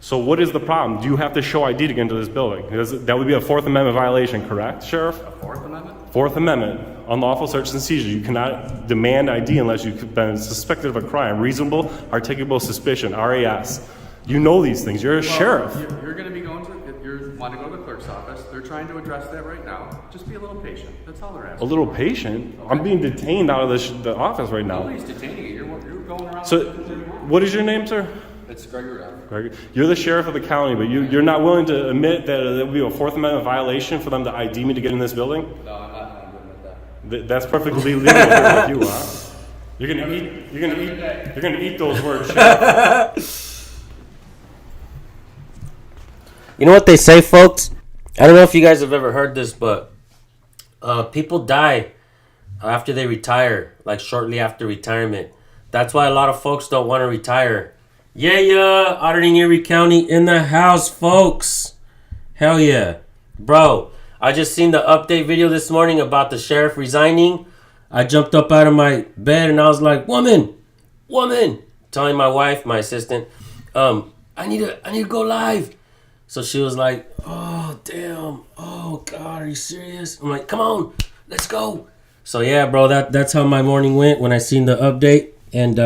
So what is the problem? Do you have to show ID to get into this building? That would be a Fourth Amendment violation, correct, Sheriff? A Fourth Amendment? Fourth Amendment, unlawful search and seizure. You cannot demand ID unless you've been suspected of a crime. Reasonable, articulable suspicion, RAS. You know these things. You're a sheriff. You're going to be going to, if you want to go to the clerk's office, they're trying to address that right now. Just be a little patient. That's all they're A asking. little patient? I'm being detained out of the office right now. Nobody's detaining you. You're going around. So, what is your name, sir? It's Gregory. Greg, you're the sheriff of the county, but you're not willing to admit that it would be a Fourth Amendment violation for them to ID me to get in this building? No, I'm not going to admit that. That's perfectly legal with you, huh? You're gonna eat those words, Sheriff. You know what they say, folks? I don't know if you guys have ever heard this, but people die after they retire, like shortly after retirement. That's why a lot of folks don't want to retire. Yeah, Auditing Erie County in the house, folks. Hell yeah. Bro, I just seen the update video this morning about the sheriff resigning. I jumped up out of my bed and I was like, woman, telling my wife, my assistant, I need to go live. So she was like, oh, damn. Oh, God, are you serious? I'm like, come on, let's go. So, yeah, bro, that's how my morning went when I seen the update. And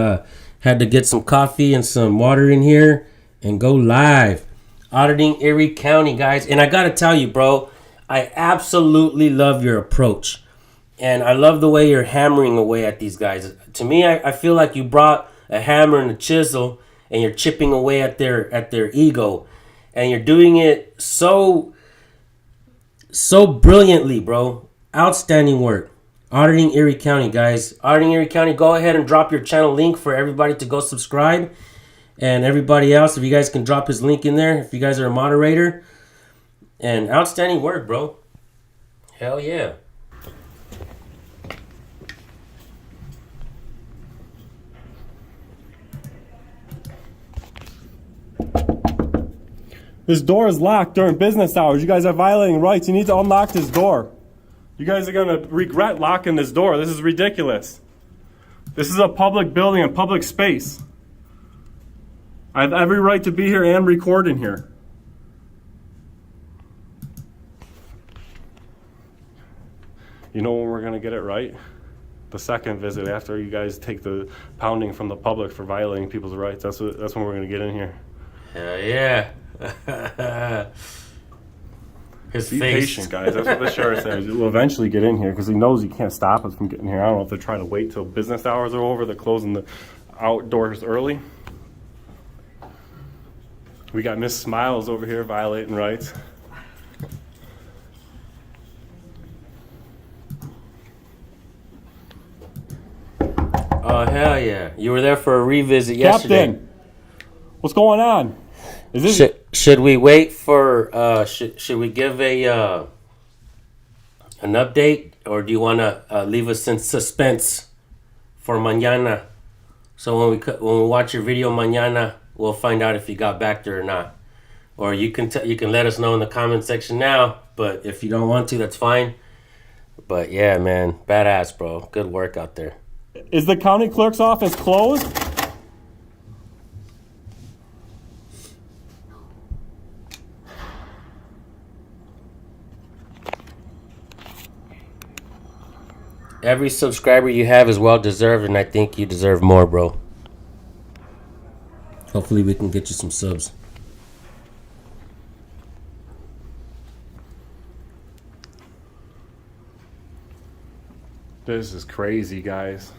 had to get some coffee and some water in here and go live. Auditing Erie County, guys. And I got to tell you, bro, I absolutely love your approach. And I love the way you're hammering away at these guys. To me, I feel like you brought a hammer and a chisel and you're chipping away at their ego. And you're doing it so brilliantly, bro. Outstanding work. Auditing Erie County, guys. Auditing Erie County, go ahead and drop your channel link for everybody to go subscribe. And everybody else, if you guys can drop his link in there, if you guys are a moderator. And outstanding work, bro. Hell yeah. This door is locked during business hours. You guys are violating rights. You need to unlock this door. You guys are going to regret locking this door. This is ridiculous. This is a public building, a public space. I have every right to be here and record in here. You know when we're going to get it right? The second visit after you guys take the pounding from the public for violating people's rights. That's when we're going to get in here. Hell yeah. His Be face. patient, guys. That's what the sheriff says. We'll eventually get in here because he knows he can't stop us from getting here. I don't know if they're trying to wait till business hours are over. They're closing the outdoors early. We got Miss Smiles over here violating rights. Oh, hell yeah. You were there for a revisit yesterday. Captain, what's going on? Is this Should we wait for, should we give an update, or do you want to leave us in suspense for mañana? So when we watch your video mañana, we'll find out if you got back there or not. Or you can let us know in the comment section now, but if you don't want to, that's fine. But yeah, man, badass, bro. Good work out there. Is the county clerk's office closed? Every subscriber you have is well deserved, and I think you deserve more, bro. Hopefully we can get you some subs. This is crazy, guys.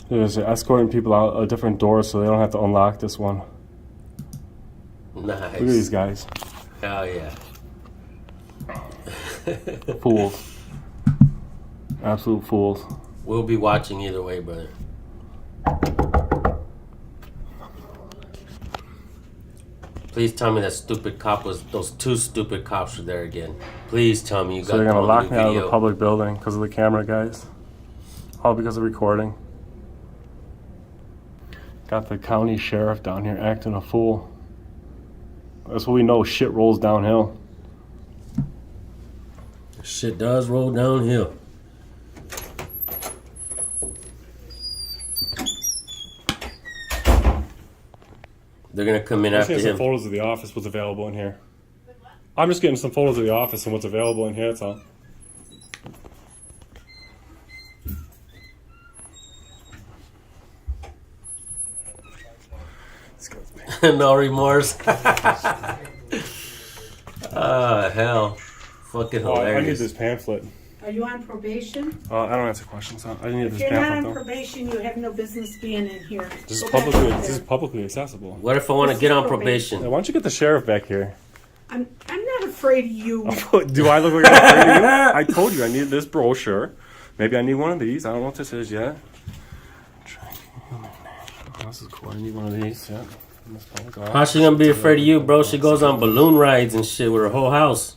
They're escorting people out a different door so they don't have to unlock this one. Nice. Look at these guys. Hell yeah. Fools. Absolute fools. We'll be watching either way, brother. Please tell me that stupid cop was, those two stupid cops were there again. Please tell me you got So they're the gonna lock me out of the video. public building because of the camera, guys. All because of recording. Got the county sheriff down here acting a fool. That's what we know. Shit rolls downhill. Shit does roll downhill. They're gonna come in I'm just after getting some him. photos of the office, what's available in here. I'm just getting some photos of the office and what's available in here, that's all. No remorse. Hell. Fucking Oh, I need hilarious. this pamphlet. Are you on probation? I don't answer questions. I didn't need If this you're not on pamphlet though. probation, you have no business being in here. This is Go back publicly. out This is there. publicly accessible. What if I want to This get is on probation. Yeah, probation? why don't you get the sheriff back here? I'm not afraid of you. Do I look like I'm afraid of you? I told you I needed this brochure. Maybe I need one of these. I don't know what this is yet. Oh, this is cool. I need one of these. Yeah. How's she gonna be afraid of you, bro? She goes on balloon rides and shit with her whole house.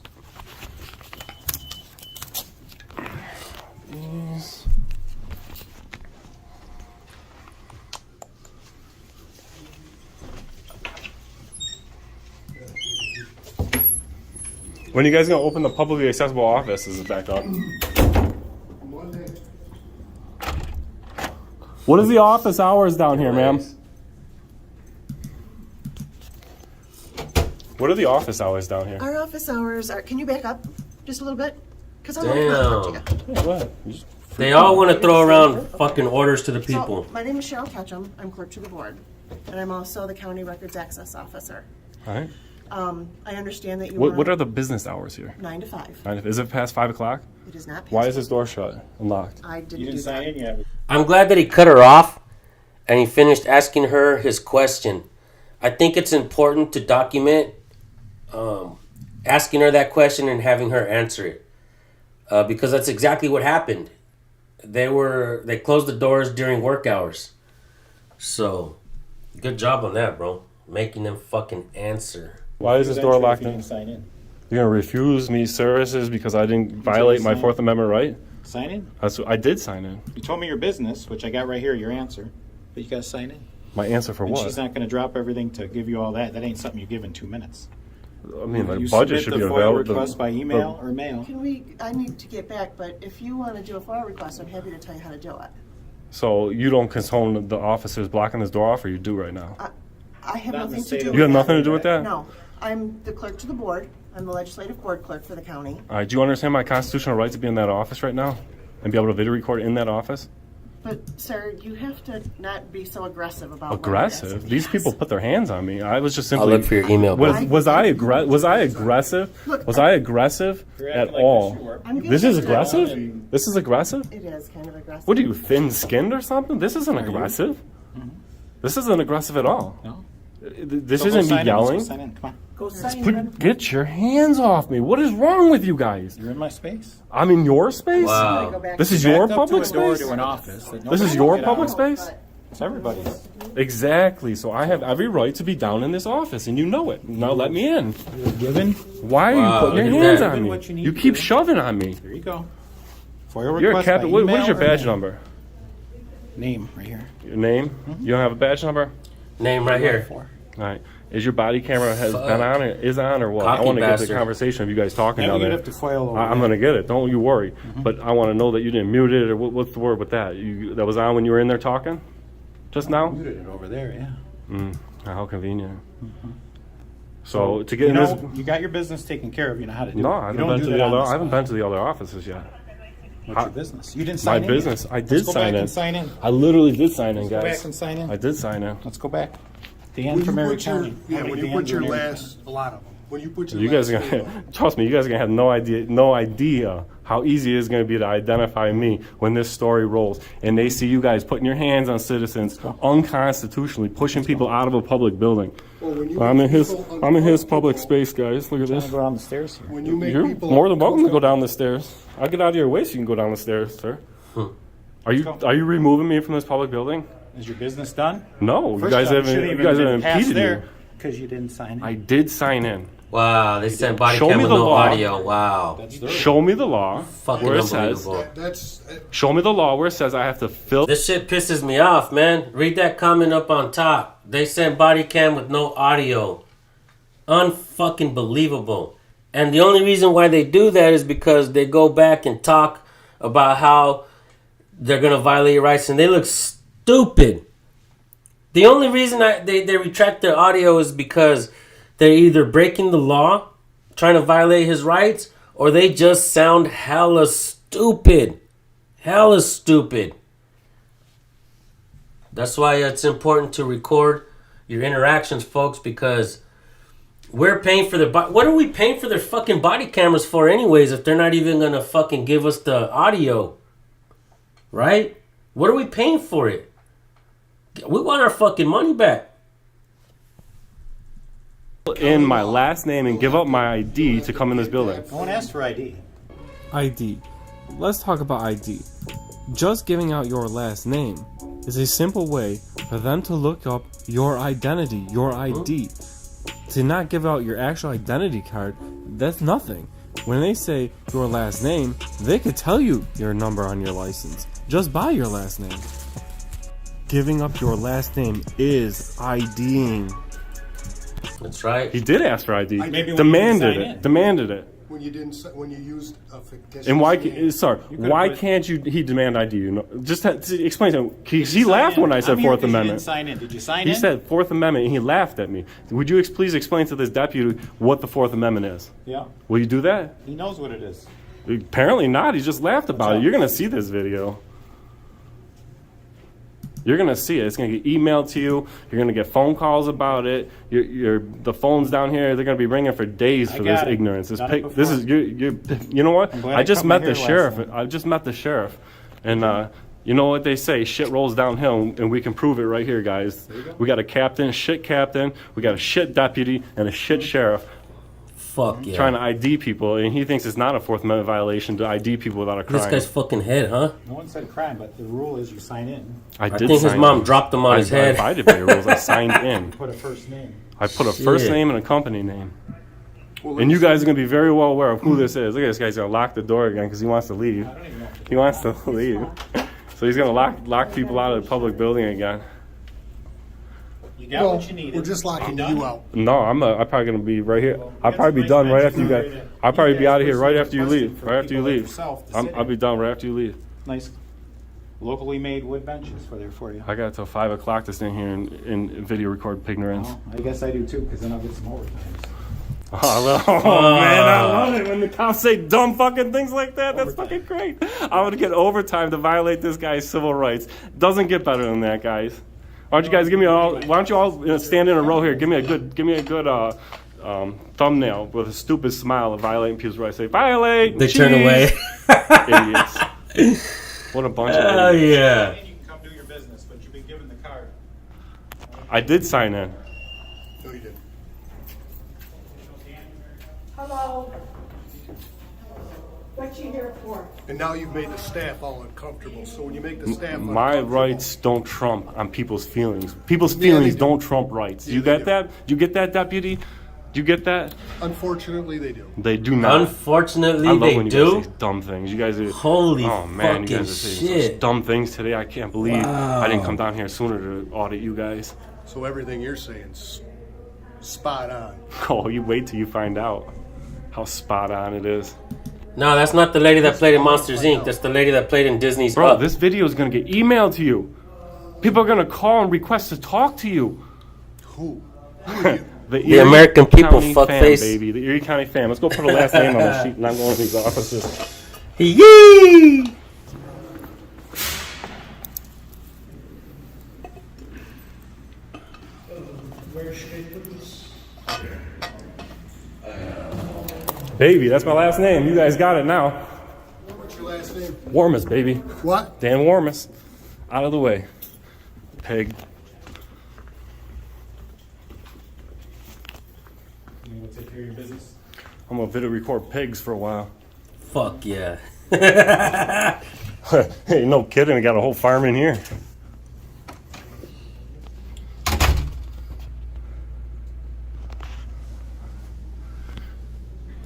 When are you guys gonna open the publicly accessible offices back up? What is the office hours down here, ma'am? What are the office hours down here? Our office hours are. Can you back up just a little bit? Because I'm Damn. not Yeah, go ahead. They all want to throw around fucking orders to the people. So, my name is Cheryl Ketchum. I'm clerk to the board, and I'm also the county records access officer. All right. I understand that you. What are the business hours here? 9 to 5. Is it past 5 o'clock? It is not. Why is this door shut and locked? I didn't do that. I'm glad that he cut her off and he finished asking her his question. I think it's important to document asking her that question and having her answer it. Because that's exactly what happened. They closed the doors during work hours. So, good job on that, bro. Making them fucking answer. Why is this door locked in? Sign in. You're gonna refuse me services because I didn't violate my Fourth Amendment right? Sign in. I did sign in. You told me your business, which I got right here, your answer. But you got to sign in. My answer for And what? she's not going to drop everything to give you all that. That ain't something you give in 2 minutes. I mean, my You budget submit should the be FOIA available. request by email or mail. I need to get back, but if you want to do a FOIA request, I'm happy to tell you how to do it. So you don't condone the officers blocking this door off, or you do right now? I have Not in the nothing to state do of- with You have that. nothing to do with that? No. I'm the clerk to the board. I'm the legislative board clerk for the county. All right. Do you understand my constitutional right to be in that office right now and be able to video record in that office? But, sir, you have to not be so aggressive about what you're Aggressive? asking. These people put their hands on me. I was just simply. I'll look for your email. Was I aggressive? Look, Was I aggressive You're at acting like all? this, you were. I'm gonna This is sit down aggressive. and- This is aggressive. It is kind of aggressive. What are you, thin-skinned or something? This isn't aggressive. This isn't aggressive at all. No? This So go isn't me sign in. Let's go yelling. sign in. Come on. Go sign in. Get your hands off me. What is wrong with you guys? You're in my space. I'm in your space? Wow. Go back This to is the- your Backed up public to a door space? to an office. that This nobody is can your get public out. space? It's everybody's. Exactly. So I have every right to be down in this office, and you know it. Now let me in. You're given. Why are Wow, you putting look your at hands that. on me? What you need You to keep do. shoving on me. There you go. FOIA You're a request captain. by What email is your or badge mail. number? Name right here. Your name? You don't have a badge number? Name right here. All right. Is your body camera has Fuck. been on or is on or what? I Cocky want to get the bastard. conversation of you guys talking Now down you there. have to FOIL over I'm there. gonna get it. Don't you worry. But I want to know that you didn't mute it or what's the word with that? That was on when you were in there talking, just now. Muted it over there, yeah. How convenient. So to get You in know, this, you got your business taken care of. You know how to do no, it. I You haven't don't been do to that the on other. the I haven't spot. been to the other offices yet. What's your business? You didn't My sign in. business. Yet. I did Let's go sign back in. and sign in. I literally did sign in, Go guys. back and sign in. I did sign in. Let's go back. Dan When from you Eire put your, County. yeah, How many when you Dans put your in Eire last, a lot of them. When you put your You guys are last gonna name on. trust me. You guys are gonna have no idea how easy it is gonna be to identify me when this story rolls, and they see you guys putting your hands on citizens unconstitutionally, pushing people out of a public building. Well, when you I'm make in his people I'm in his uncomfortable- public space, guys. Look at Trying this. to go down the stairs here. When you make You're people more than welcome to go uncomfortable- down the stairs. I'll get out of your way so you can go down the stairs, sir. Are you removing me from this public building? Is your business done? No, First you guys off, haven't. shouldn't You even guys been haven't passed impeded there. me. Because you didn't sign in. I did sign in. Wow, they sent body Show cam me with the no law. audio. Wow. Show me the law Fucking where it says. unbelievable. Show me the law where it says I have to fill. This shit pisses me off, man. Read that comment up on top. They sent body cam with no audio. Unfucking believable. And the only reason why they do that is because they go back and talk about how they're gonna violate your rights, and they look stupid. The only reason they retract their audio is because they're either breaking the law, trying to violate his rights, or they just sound hella stupid. Hella stupid. That's why it's important to record your interactions, folks, because we're paying for their... What are we paying for their fucking body cameras for anyways if they're not even going to fucking give us the audio? Right? What are we paying for it? We want our fucking money back. In my last name and give up my ID to come in this building. No one asked for ID. ID. Let's talk about ID. Just giving out your last name is a simple way for them to look up your identity, your ID. To not give out your actual identity card, that's nothing. When they say your last name, they could tell you your number on your license just by your last name. Giving up your last name is IDing. That's right. He did ask for ID. Maybe when Demanded you it. sign in. Demanded it. When you used a fictitious And why? name. Sorry. Why can't he demand ID? You know, just explain to him. He Sign laughed in. when I said I'm here Fourth 'cause you Amendment. didn't sign in. Did you sign He in? said Fourth Amendment, and he laughed at me. Would you please explain to this deputy what the Fourth Amendment is? Yeah. Will you do that? He knows what it is. Apparently not. He just laughed about it. You're gonna see this video. You're gonna see it. It's gonna get emailed to you. You're gonna get phone calls about it. The phones down here. They're gonna be ringing for days for this ignorance. This is you know what? glad I just cut my met the hair last sheriff. time. I just met the sheriff, and you know what they say? Shit rolls downhill, and we can prove it right here, guys. We got a shit captain. We got a shit deputy, and a shit sheriff. Fuck yeah. Trying to ID people, and he thinks it's not a Fourth Amendment violation to ID people without a crime. This guy's fucking head, huh? No one said crime, but the rule is you sign in. I think his mom dropped him on his head. I abided by the rules. I signed in. Put a first name. I put a first name and a company name. And you guys are going to be very well aware of who this is. Look at this guy's going to lock the door again because he wants to leave. He wants to leave. So he's going to lock people out of the public building again. You got what you needed. We're just locking you out. No, I'm probably going to be right here. I'll probably be done right after you guys. I'll probably be out of here right after you leave. Right after you leave. I'll be done right after you leave. Nice locally made wood benches for there for you. I got till 5 o'clock to stand here and video record Pignorance. Well, I guess I do too, because then I'll get some overtime. Oh, man, I love it when the cops say dumb fucking things like that. That's fucking great. I'm going to get overtime to violate this guy's civil rights. Doesn't get better than that, guys. Why don't you guys give me why don't you all stand in a row here? Give me a good thumbnail with a stupid smile of violating people's rights. Say violate. They turn away. Idiots. What a bunch of idiots. Oh yeah. You can come do your business, but you've been given the card. I did sign in. No, you didn't. Hello. What you here for? And now you've made the staff all uncomfortable. So when you make the staff My uncomfortable, rights don't trump on people's feelings. People's feelings do. don't trump rights. You get that? Do you get that, deputy? Do you get that? unfortunately, they do. They do not. Unfortunately, I love they when you do. guys say dumb things. You guys are Holy oh man, you fucking guys are saying shit. such dumb things today. I can't believe I didn't come down here sooner to audit you guys. So everything you're saying's spot on. Oh, you wait till you find out how spot on it is. No, that's not the lady that played in Monsters Inc. That's the lady that played in Disney's Bro, Up. this video is gonna get emailed to you. People are gonna call and request to talk to you. Who? Who are you? The American people, County fuckface. fam, baby. The Erie County fam. Let's go put a last name on the sheet and I'm going to these offices. Yee! Baby, that's my last name. You guys got it now. What's your last name? Warmus, baby. What? Dan Warmus. Out of the way. Pig. You want to take care of your business? I'm gonna video record pigs for a while. Fuck yeah. Hey, no kidding. I got a whole farm in here.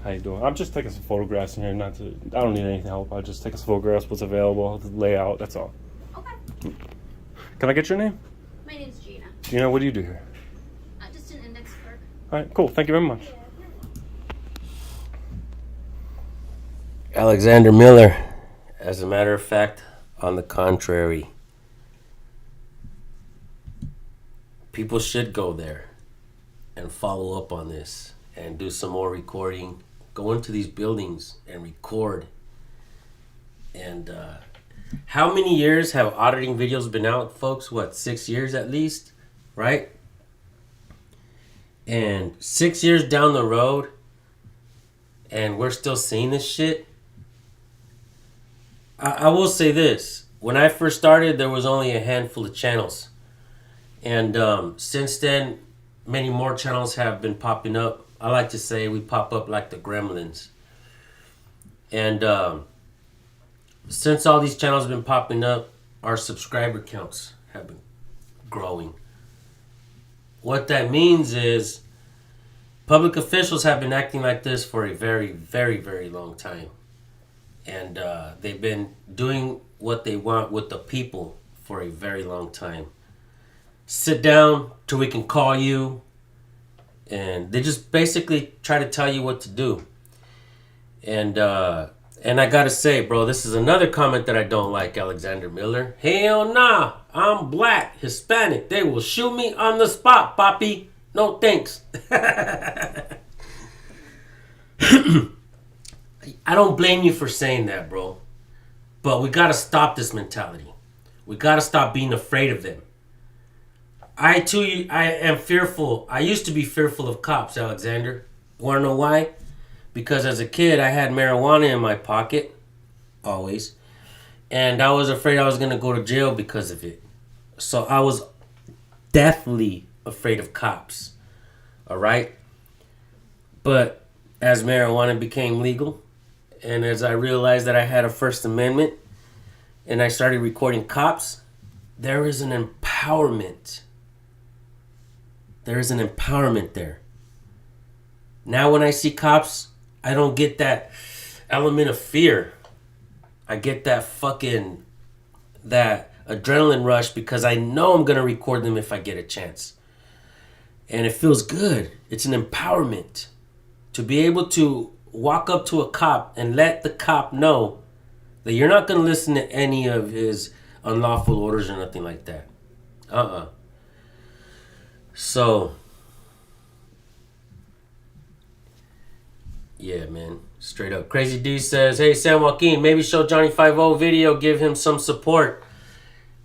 How you doing? I'm just taking some photographs in here. I don't need any help. I just take some photographs, what's available, the layout. That's all. Okay. Can I get your name? My name's Gina. Gina, what do you do here? Just an index clerk. All right, cool. Thank you very much. Alexander Miller. As a matter of fact, on the contrary, people should go there and follow up on this and do some more recording. Go into these buildings and record. And how many years have auditing videos been out, folks? What, 6 years at least, right? And 6 years down the road, and we're still seeing this shit. I will say this. When I first started, there was only a handful of channels. And since then, many more channels have been popping up. I like to say we pop up like the gremlins. And since all these channels have been popping up, our subscriber counts have been growing. What that means is public officials have been acting like this for a very, very, very long time. And they've been doing what they want with the people for a very long time. Sit down till we can call you. And they just basically try to tell you what to do. And I gotta say, bro, this is another comment that I don't like, Alexander Miller. Hell nah, I'm black, Hispanic. They will shoot me on the spot, papi. No thanks. I don't blame you for saying that, bro. But we gotta stop this mentality. We gotta stop being afraid of them. I am fearful. I used to be fearful of cops, Alexander. Wanna know why? Because as a kid, I had marijuana in my pocket. Always. And I was afraid I was gonna go to jail because of it. So I was deathly afraid of cops. Alright? But as marijuana became legal, and as I realized that I had a First Amendment, and I started recording cops, there is an empowerment. There is an empowerment there. Now when I see cops, I don't get that element of fear. I get that adrenaline rush because I know I'm going to record them if I get a chance. And it feels good. It's an empowerment to be able to walk up to a cop and let the cop know that you're not going to listen to any of his unlawful orders or nothing like that. So, yeah, man. Straight up. Crazy D says, hey, San Joaquin, maybe show Johnny 5-0 video, give him some support.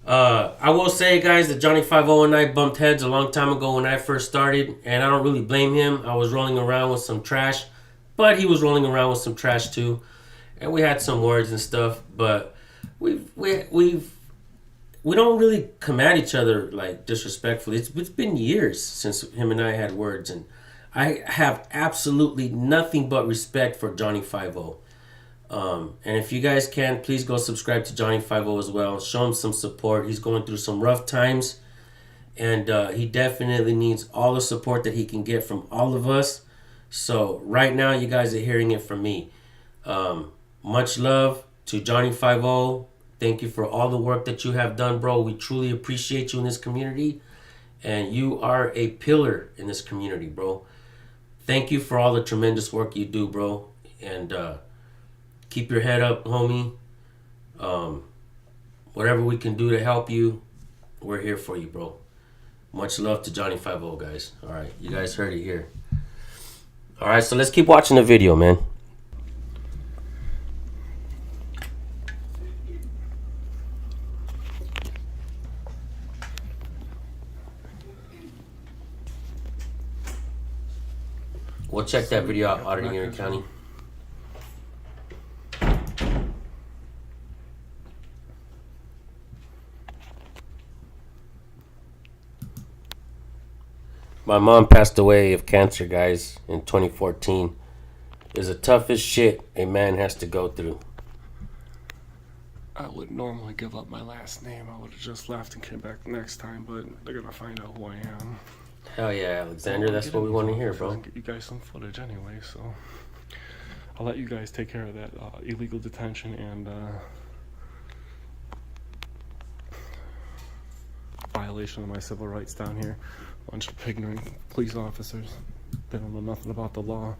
I will say, guys, that Johnny 5-0 and I bumped heads a long time ago when I first started, and I don't really blame him. I was rolling around with some trash, but he was rolling around with some trash too, and we had some words and stuff. But we don't really come at each other like disrespectfully. It's been years since him and I had words, and I have absolutely nothing but respect for Johnny 5-0. And if you guys can, please go subscribe to Johnny 5-0 as well. Show him some support. He's going through some rough times, and he definitely needs all the support that he can get from all of us. So right now, you guys are hearing it from me. Much love to Johnny 5-0. Thank you for all the work that you have done, bro. We truly appreciate you in this community, and you are a pillar in this community, bro. Thank you for all the tremendous work you do, bro. And keep your head up, homie. Whatever we can do to help you, we're here for you, bro. Much love to Johnny 5-0, guys. All right, you guys heard it here. All right, so let's keep watching the video, man. We'll check that video out, Auditing Erie County. My mom passed away of cancer, guys, in 2014. It's the toughest shit a man has to go through. I would normally give up my last name. I would have just left and came back next time, but they're gonna find out who I am. Hell yeah, Alexander, that's what we want to hear, bro. Get you guys some footage anyway, so I'll let you guys take care of that illegal detention and violation of my civil rights down here. Bunch of ignorant police officers. They don't know nothing about the law.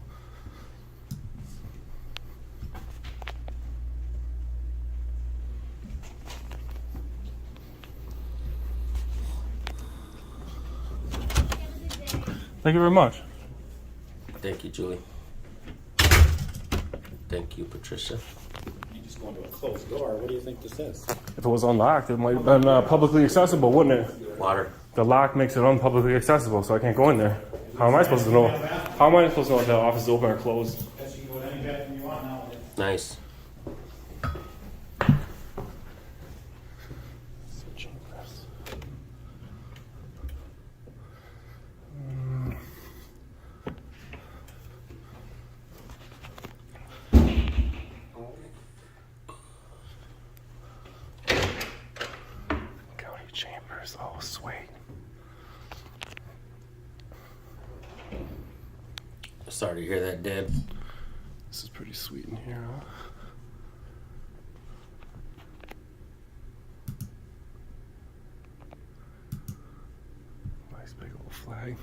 Thank you very much. Thank you, Julie. Thank you, Patricia. You just go into a closed door. What do you think this is? If it was unlocked, it might have been publicly accessible, wouldn't it? Water. The lock makes it unpublicly accessible, so I can't go in there. How am I supposed to know? How am I supposed to know if the office is open or closed? Guess you can go to any bathroom you want now. Nice. County chambers, oh sweet. Sorry to hear that, Dad. This is pretty sweet in here, huh? Nice big old flag.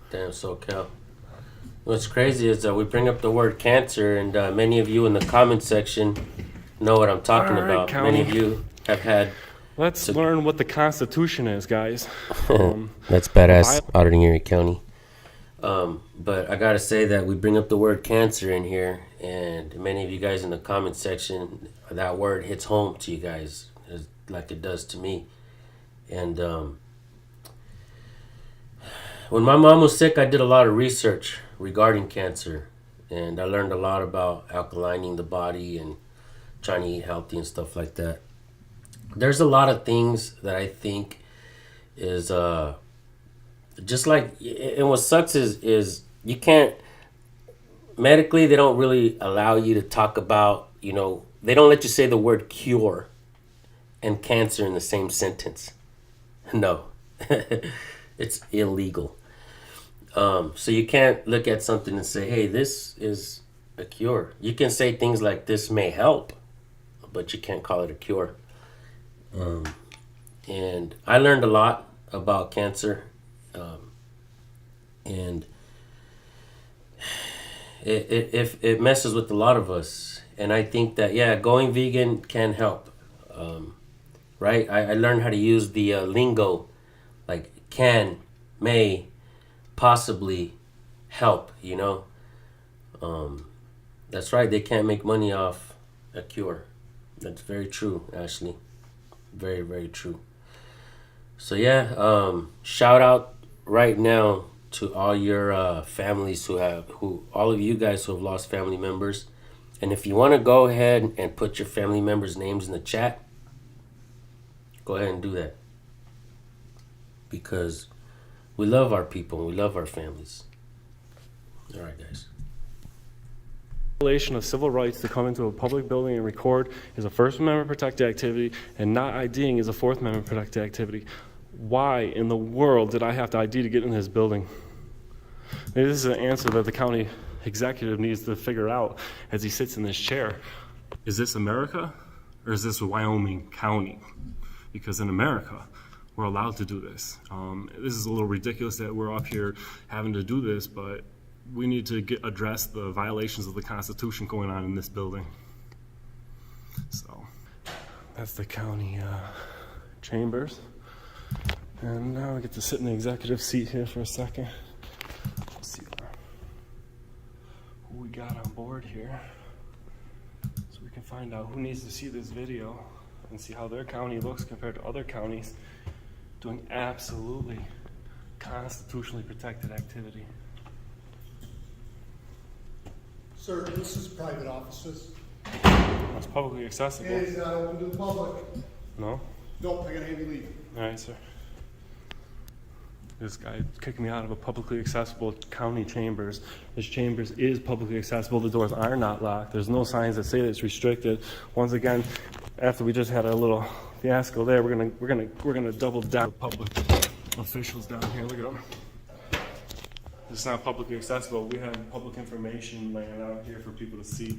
Damn, SoCal. What's crazy is we bring up the word cancer, and many of you in the comment section know what I'm talking All right, about. County. Many of you have had. Let's learn what the Constitution is, guys. That's badass, Auditing Erie County. But I gotta say that we bring up the word cancer in here, and many of you guys in the comment section, that word hits home to you guys, like it does to me. And when my mom was sick, I did a lot of research regarding cancer, and I learned a lot about alkalining the body and trying to eat healthy and stuff like that. There's a lot of things that I think is just like, and what sucks is you can't, medically they don't really allow you to talk about, you know, they don't let you say the word cure and cancer in the same sentence. No. It's illegal. So you can't look at something and say, hey, this is a cure. You can say things like this may help, but you can't call it a cure. And I learned a lot about cancer. And it messes with a lot of us. And I think that, yeah, going vegan can help. Right? I learned how to use the lingo, like can, may, possibly help, you know. That's right, they can't make money off a cure. That's very true, Ashley. Very, very true. So yeah, shout out right now to all your families all of you guys who have lost family members. And if you want to go ahead and put your family members' names in the chat, go ahead and do that. Because we love our people, we love our families. All right, guys. Violation of civil rights to come into a public building and record is a First Amendment protected activity, and not IDing is a Fourth Amendment protected activity. Why in the world did I have to ID to get in this building? Maybe this is an answer that the county executive needs to figure out as he sits in this chair. Is this America or is this Wyoming County? Because in America, we're allowed to do this. This is a little ridiculous that we're up here having to do this, but we need to address the violations of the Constitution going on in this building. So that's the county chambers. And now I get to sit in the executive seat here for a second. Let's see who we got on board here, so we can find out who needs to see this video and see how their county looks compared to other counties doing absolutely constitutionally protected activity. Sir, this is private offices. It's publicly accessible. It is not open to the public. No? Nope, I gotta have you leave. All right, sir. This guy kicked me out of a publicly accessible county chambers. This chambers is publicly accessible. The doors are not locked. There's no signs that say that it's restricted. Once again, after we just had a little fiasco there, we're gonna double down. Public officials down here. Look at them. It's not publicly accessible. We have public information laying out here for people to see.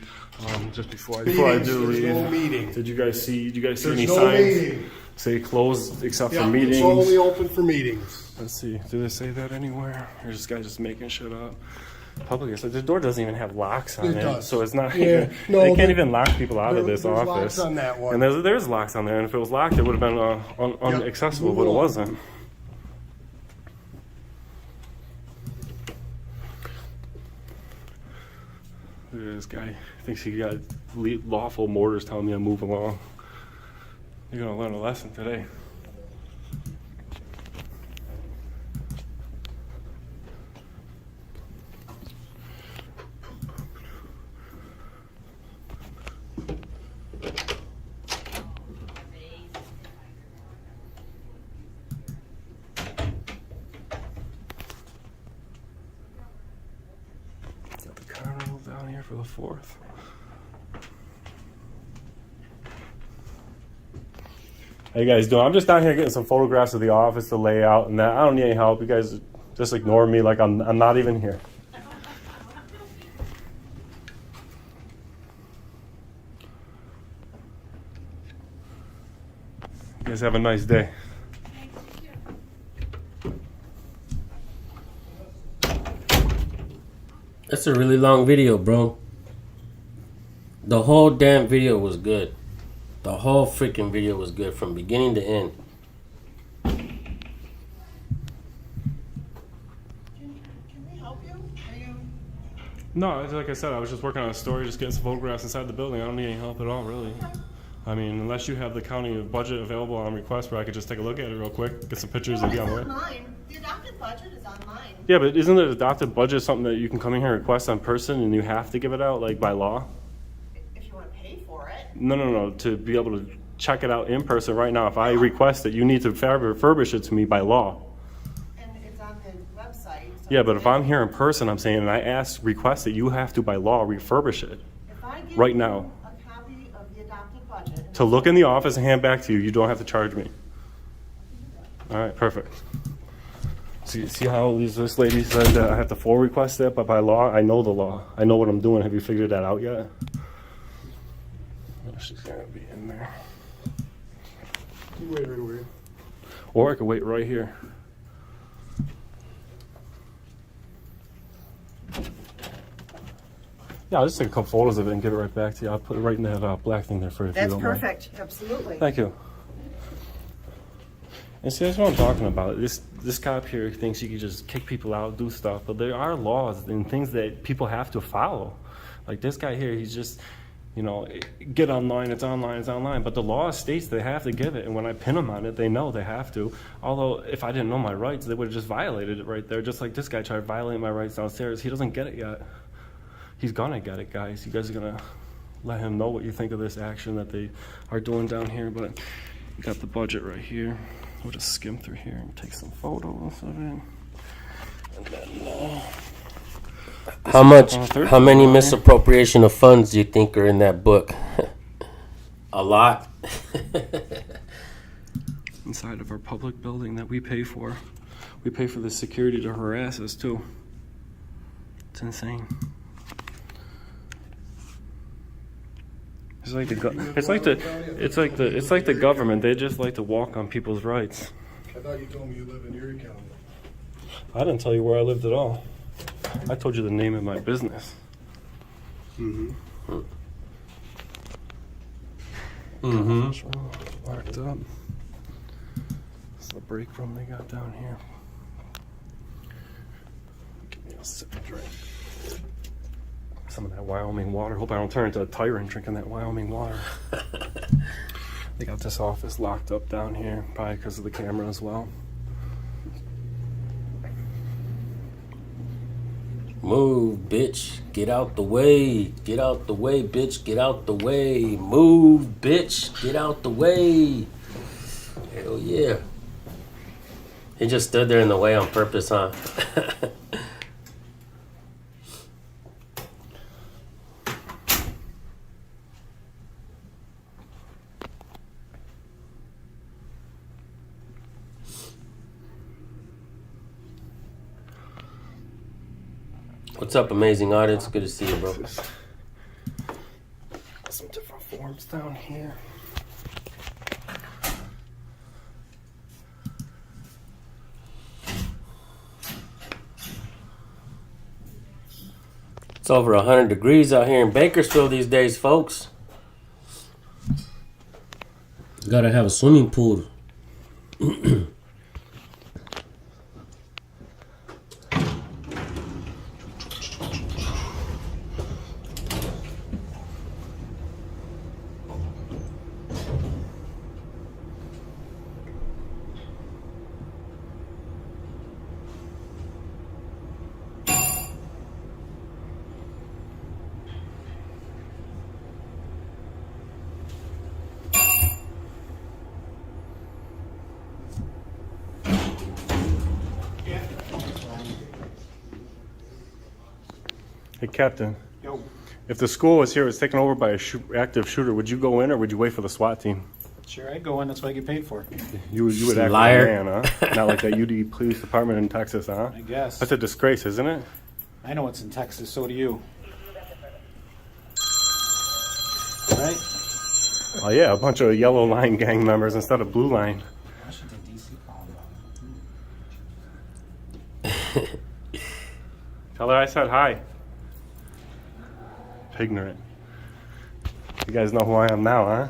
Just before I do read, no meeting. Did you guys see There's any no signs meeting. say closed except for Yeah, meetings? it's only open for meetings. Let's see. Do they say that anywhere? Or is this guy just making shit up? Public. So the door doesn't even have locks on it. It does. So it's not. Yeah. Even, No, they can't even lock people out of there's this office. locks on that one. And there's locks on there. And if it was locked, it would have been unaccessible, but it wasn't. Look at this guy. Thinks he got lawful orders telling me to move along. You're gonna learn a lesson today. Got the carnival down here for the 4th. How you guys doing? I'm just down here getting some photographs of the office, the layout, and that. I don't need any help. You guys just ignore me like I'm not even here. You guys have a nice day. That's a really long video, bro. The whole damn video was good. The whole freaking video was good from beginning to end. No, it's like I said, I was just working on a story, just getting some photographs inside the building. I don't need any help at all, really. I mean, unless you have the county budget available on request where I could just take a look at it real quick, get some pictures and be on the way. Online. The adopted budget is online. Yeah, but isn't the adopted budget something that you can come in here and request on person and you have to give it out, like by law? If you want to pay for it. No. To be able to check it out in person right now, if I request it, you need to refurbish it to me by law. And it's on the website. So Yeah, but if I'm here in person, I'm saying, and I request it, you have to by law refurbish it if I give right you now. a copy of the adopted budget. To look in the office and hand back to you, you don't have to charge me. All right, perfect. See how this lady said that I have to full request it, but by law, I know the law. I know what I'm doing. Have you figured that out yet? Oh, she's gonna be in there. You wait right away. Or I could wait right here. Yeah, I'll just take a couple photos of it and give it right back to you. I'll put it right in that black thing there for you if you That's don't mind. perfect. Absolutely. Thank you. And see, that's what I'm talking about. This cop here thinks you can just kick people out, do stuff, but there are laws and things that people have to follow. Like this guy here, he's just, get online, it's online, it's online. But the law states they have to give it, and when I pin them on it, they know they have to. Although, if I didn't know my rights, they would have just violated it right there, just like this guy tried violating my rights downstairs. He doesn't get it yet. He's gonna get it, guys. You guys are gonna let him know what you think of this action that they are doing down here, but we got the budget right here. We'll just skim through here and take some photos of it. And then, how many misappropriation of funds do you think are in that book? A lot. Inside of our public building that we pay for. We pay for the security to harass us too. It's insane. It's like the government. They just like to walk on people's rights. I thought you told me you live in Erie County. I didn't tell you where I lived at all. I told you the name of my business. Locked up. It's the break room they got down here. Give me a sip of drink. Some of that Wyoming water. Hope I don't turn into a tyrant drinking that Wyoming water. They got this office locked up down here, probably because of the camera as well. Move, bitch. Get out the way. Get out the way, bitch. Get out the way. Move, bitch. Get out the way. Hell yeah. He just stood there in the way on purpose, huh? What's up, amazing audience? Good to see you, bro. Some different forms down here. It's over 100 degrees out here in Bakersfield these days, folks. Gotta have a swimming pool. Hey, Captain. Yo. If the school was here, was taken over by a active shooter, would you go in or would you wait for the SWAT team? Sure, I'd go in. That's what I get paid for. You would act Liar. like a man, huh? Not like that UD police department in Texas, huh? I guess. That's a disgrace, isn't it? I know it's in Texas. So do you. Right? Oh yeah, a bunch of yellow line gang members instead of blue line. Washington, D.C. Tell her I said hi. Ignorant. You guys know who I am now, huh?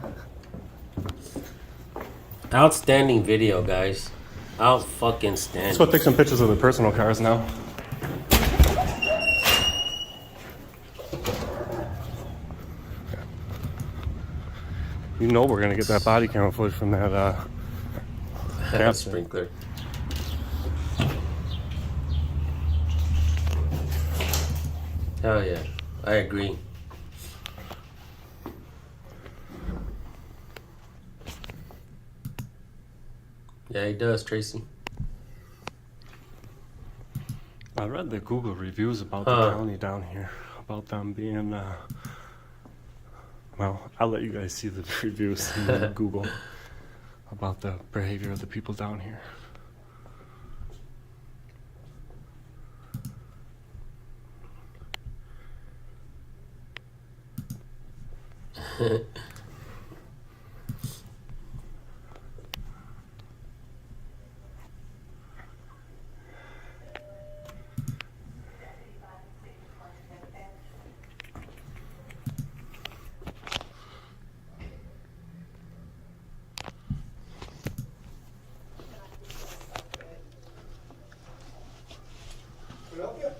Outstanding video, guys. Out fucking standing. Let's go take some pictures of the personal cars now. You know we're gonna get that body camera footage from that sprinkler. Hell yeah, I agree. Yeah, he does, Tracy. I read the Google reviews about the county down here, about them being, well, I'll let you guys see the reviews in Google about the behavior of the people down here.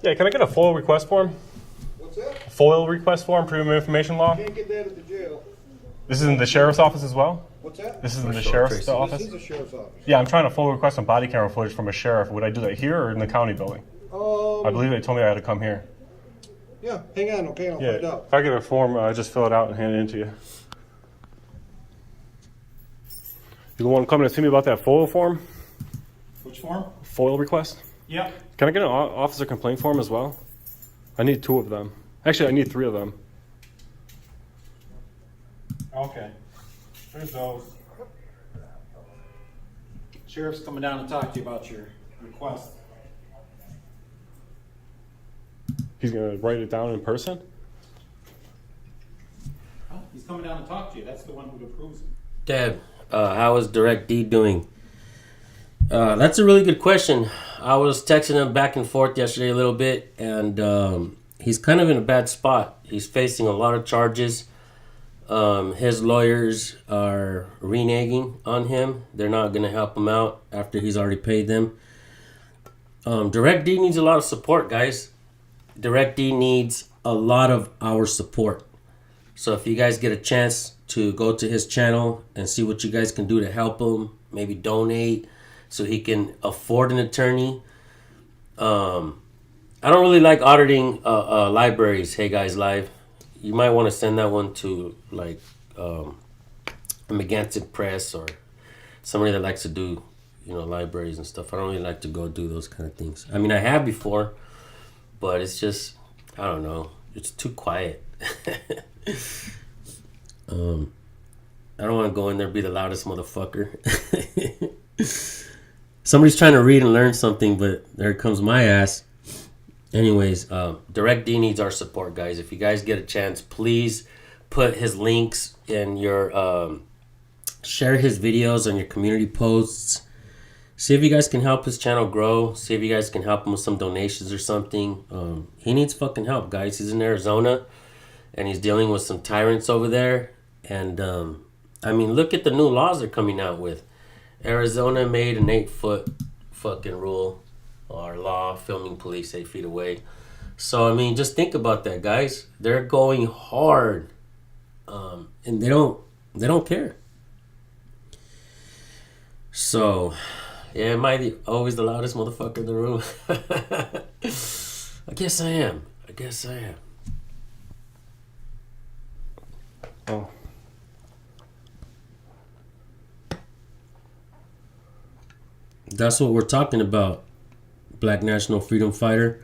Yeah, can I get a FOIL request form? What's that? FOIL request form, Freedom of Information Law? Can't get that at the jail. This is in the sheriff's office as well? What's that? This is in the sheriff's office? This is the sheriff's office. Yeah, I'm trying to FOIL request some body camera footage from a sheriff. Would I do that here or in the county building? I believe they told me I had to come here. Yeah, hang on, okay, I'll find out. If I get a form, just fill it out and hand it in to you. You the one coming to see me about that FOIL form? Which form? FOIL request? Yeah. Can I get an officer complaint form as well? I need 2 of them. Actually, I need 3 of them. Okay. There's those. Sheriff's coming down to talk to you about your request. He's going to write it down in person? Oh, he's coming down to talk to you. That's the one who approves it. Deb, how is Direct D doing? That's a really good question. I was texting him back and forth yesterday a little bit, and he's kind of in a bad spot. He's facing a lot of charges. His lawyers are reneging on him. They're not going to help him out after he's already paid them. Direct D needs a lot of support, guys. Direct D needs a lot of our support. So if you guys get a chance to go to his channel and see what you guys can do to help him, maybe donate so he can afford an attorney. I don't really like auditing libraries. Hey Guys Live. You might want to send that one to like Megantic Press or somebody that likes to do, libraries and stuff. I don't really like to go do those kind of things. I mean, I have before, but it's just, I don't know. It's too quiet. I don't want to go in there and be the loudest motherfucker. Somebody's trying to read and learn something, but there comes my ass. Anyways, Direct D needs our support, guys. If you guys get a chance, please put his links in your share his videos on your community posts. See if you guys can help his channel grow. See if you guys can help him with some donations or something. He needs fucking help, guys. He's in Arizona and he's dealing with some tyrants over there. And I mean, look at the new laws they're coming out with. Arizona made an 8-foot fucking rule or law, filming police 8 feet away. So I mean, just think about that, guys. They're going hard, and they don't care. So, yeah, am I always the loudest motherfucker in the room? I guess I am. Oh. That's what we're talking about, Black National Freedom Fighter.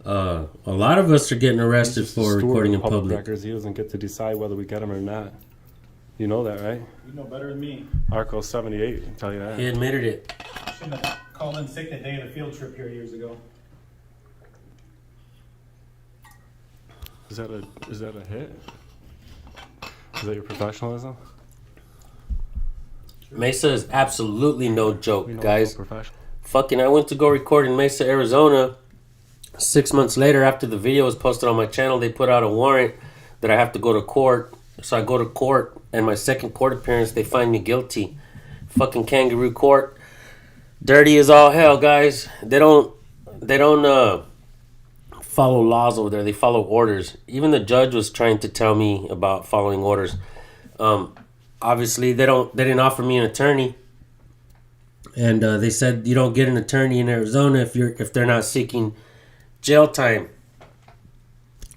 A lot of us are getting arrested for recording in public. Records. He doesn't get to decide whether we get them or not. You know that, right? You know better than me. Article 78, I tell you that. He admitted it. Shouldn't have called in sick the day of the field trip here years ago. Is that a hit? Is that your professionalism? Mesa is absolutely no joke, guys. No Fucking, I went to go record in Mesa, Arizona. 6 months later, after the video was posted on my channel, they put out a warrant that I have to go to court. So I go to court, and my second court appearance, they find me guilty. Fucking kangaroo court. Dirty as all hell, guys. They don't follow laws over there. They follow orders. Even the judge was trying to tell me about following orders. Obviously, they didn't offer me an attorney. And they said you don't get an attorney in Arizona if they're not seeking jail time.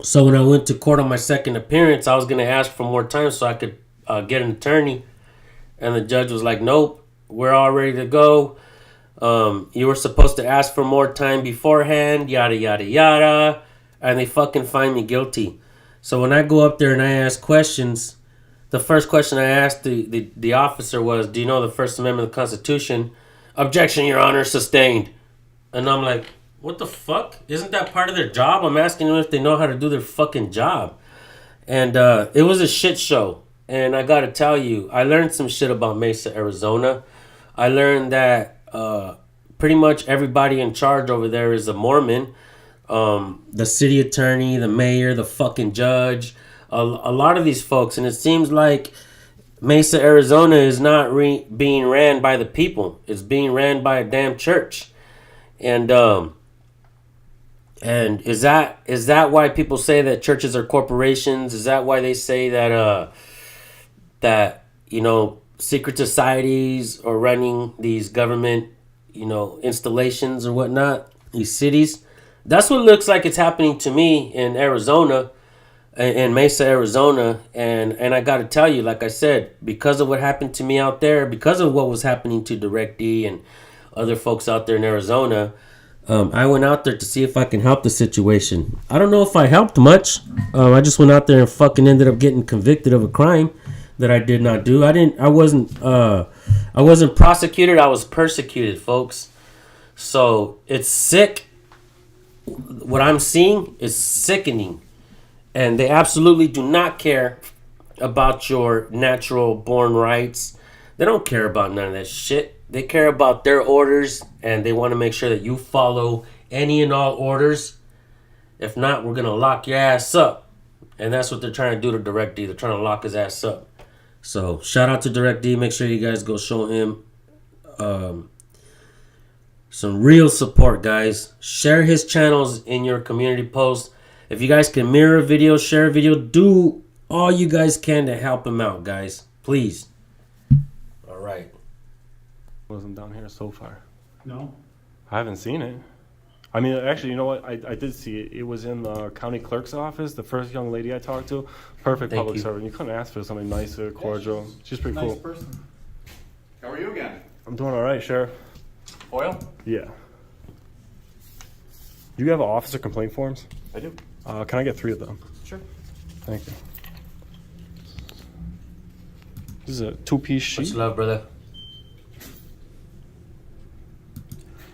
So when I went to court on my second appearance, I was going to ask for more time so I could get an attorney. And the judge was like, nope, we're all ready to go. You were supposed to ask for more time beforehand, yada, yada, yada. And they fucking find me guilty. So when I go up there and I ask questions, the first question I asked the officer was, do you know the First Amendment of the Constitution? Objection, Your Honor, sustained. And I'm like, what the fuck? Isn't that part of their job? I'm asking them if they know how to do their fucking job. And it was a shit show. And I gotta tell you, I learned some shit about Mesa, Arizona. I learned that pretty much everybody in charge over there is a Mormon. The city attorney, the mayor, the fucking judge, a lot of these folks. And it seems like Mesa, Arizona is not being ran by the people. It's being ran by a damn church. And is that why people say that churches are corporations? Is that why they say that secret societies are running these government installations or whatnot, these cities? That's what looks like it's happening to me in Arizona, in Mesa, Arizona. And I got to tell you, like I said, because of what happened to me out there, because of what was happening to Direct D and other folks out there in Arizona, I went out there to see if I can help the situation. I don't know if I helped much. I just went out there and fucking ended up getting convicted of a crime that I did not do. I wasn't prosecuted. I was persecuted, folks. So it's sick. What I'm seeing is sickening. And they absolutely do not care about your natural born rights. They don't care about none of that shit. They care about their orders, and they want to make sure that you follow any and all orders. If not, we're going to lock your ass up. And that's what they're trying to do to Direct D. They're trying to lock his ass up. So, shout out to Direct D. Make sure you guys go show him some real support, guys. Share his channels in your community posts. If you guys can mirror a video, share a video, do all you guys can to help him out, guys. Please. All right. Wasn't down here so far. No? I haven't seen it. I mean, actually, you know what? I did see it. It was in the county clerk's office. The first young lady I talked to, perfect Thank public you. servant. You couldn't ask for something nicer, cordial. She's pretty Nice cool. person. How are you again? I'm doing all right, Sheriff. Oil? Yeah. Do you have officer complaint forms? I do. Can I get 3 of them? Sure. Thank you. This is a 2-piece sheet. Much love, brother.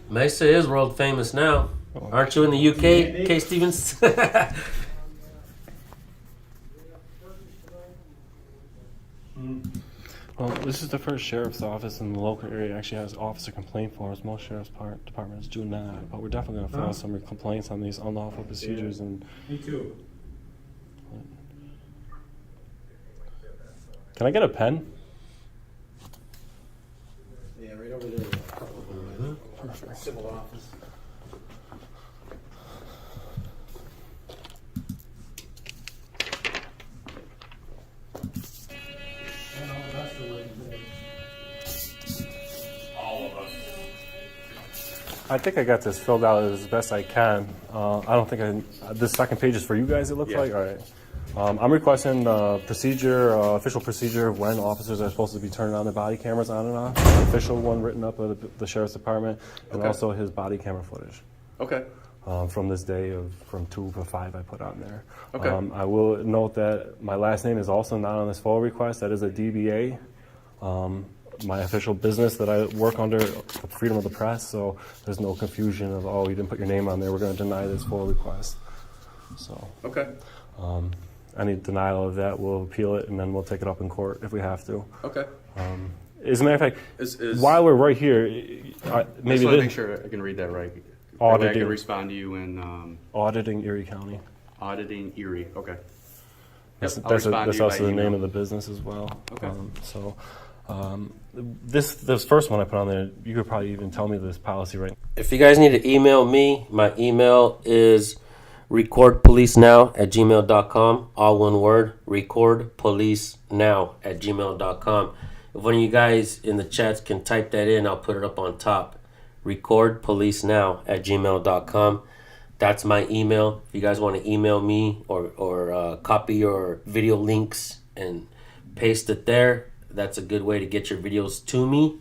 Mesa is world famous now. Aren't you in the UK, K. Stevens? Well, this is the first sheriff's office in the local area actually has officer complaint forms. Most sheriff's departments do not, but we're definitely going to file some complaints on these unlawful procedures. And Me too. can I get a pen? Yeah, right over there. Perfect. Civil office. I think I got this filled out as best I can. I don't think this second page is for you guys, it looks like? All right. I'm requesting official procedure of when officers are supposed to be turning on their body cameras on and off. An official one written up by the sheriff's department, and also his body camera footage. Okay. From this day from 2 to 5 I put on there. Okay. I will note that my last name is also not on this FOIA request. That is a DBA. My official business that I work under, freedom of the press, so there's no confusion of, oh, you didn't put your name on there, we're going to deny this FOIA request. So, okay. Any denial of that, we'll appeal it, and then we'll take it up in court if we have to. Okay. As a matter of fact, while we're right here, maybe I just want to make sure I can read that right. Auditing. I can respond to you in Auditing Erie County. Auditing Erie. Okay. That's, Yep, that's also the name of the business as well. Okay. This first one I put on there, you could probably even tell me this policy right. If you guys need to email me, my email is recordpolicenow@gmail.com. All one word, recordpolicenow@gmail.com. If one of you guys in the chats can type that in, I'll put it up on top. recordpolicenow@gmail.com. That's my email. If you guys want to email me or copy your video links and paste it there, that's a good way to get your videos to me.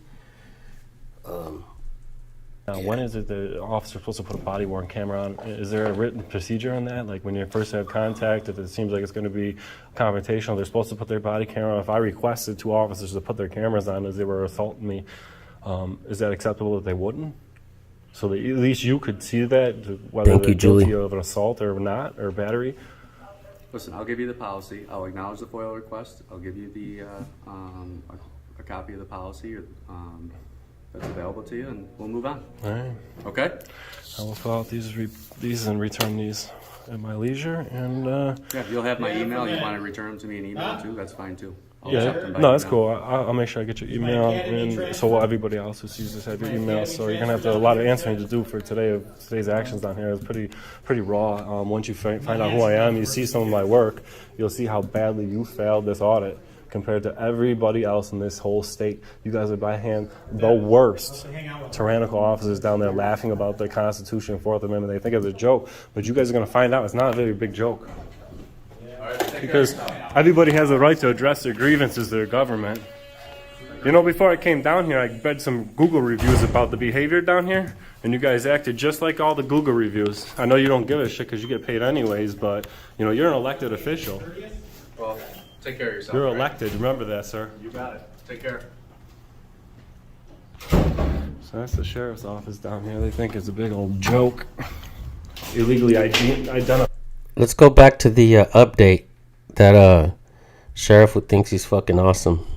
When is it the officer supposed to put a body-worn camera on? Is there a written procedure on that? Like when you first have contact, if it seems like it's going to be confrontational, they're supposed to put their body camera on. If I requested 2 officers to put their cameras on as they were assaulting me, is that acceptable that they wouldn't? So that at least you could see that, whether they're guilty of an assault or not, or battery? Listen, I'll give you the policy. I'll acknowledge the FOIA request. I'll give you the a copy of the policy that's available to you, and we'll move on. All right. Okay? I will fill out these and return these at my leisure. And yeah, you'll have my email. You want to return them to me in email too? That's fine too. No, that's cool. I'll make sure I get your email, and so will everybody else who sees this have your email. So you're gonna have a lot of answering to do for today's actions down here. It's pretty raw. Once you find out who I am, you see some of my work, you'll see how badly you failed this audit compared to everybody else in this whole state. You guys are by hand the worst tyrannical officers down there laughing about the Constitution and 4th Amendment. They think it's a joke, but you guys are gonna find out it's not a very big joke. Because everybody has a right to address their grievances to their government. You know, before I came down here, I read some Google reviews about the behavior down here, and you guys acted just like all the Google reviews. I know you don't give a shit because you get paid anyways, but, you know, you're an elected official. Well, take care of yourself. You're elected. Remember that, sir. You got it. Take care. So that's the sheriff's office down here. They think it's a big old joke. Illegally identified. Let's go back to the update. That sheriff who thinks he's fucking awesome.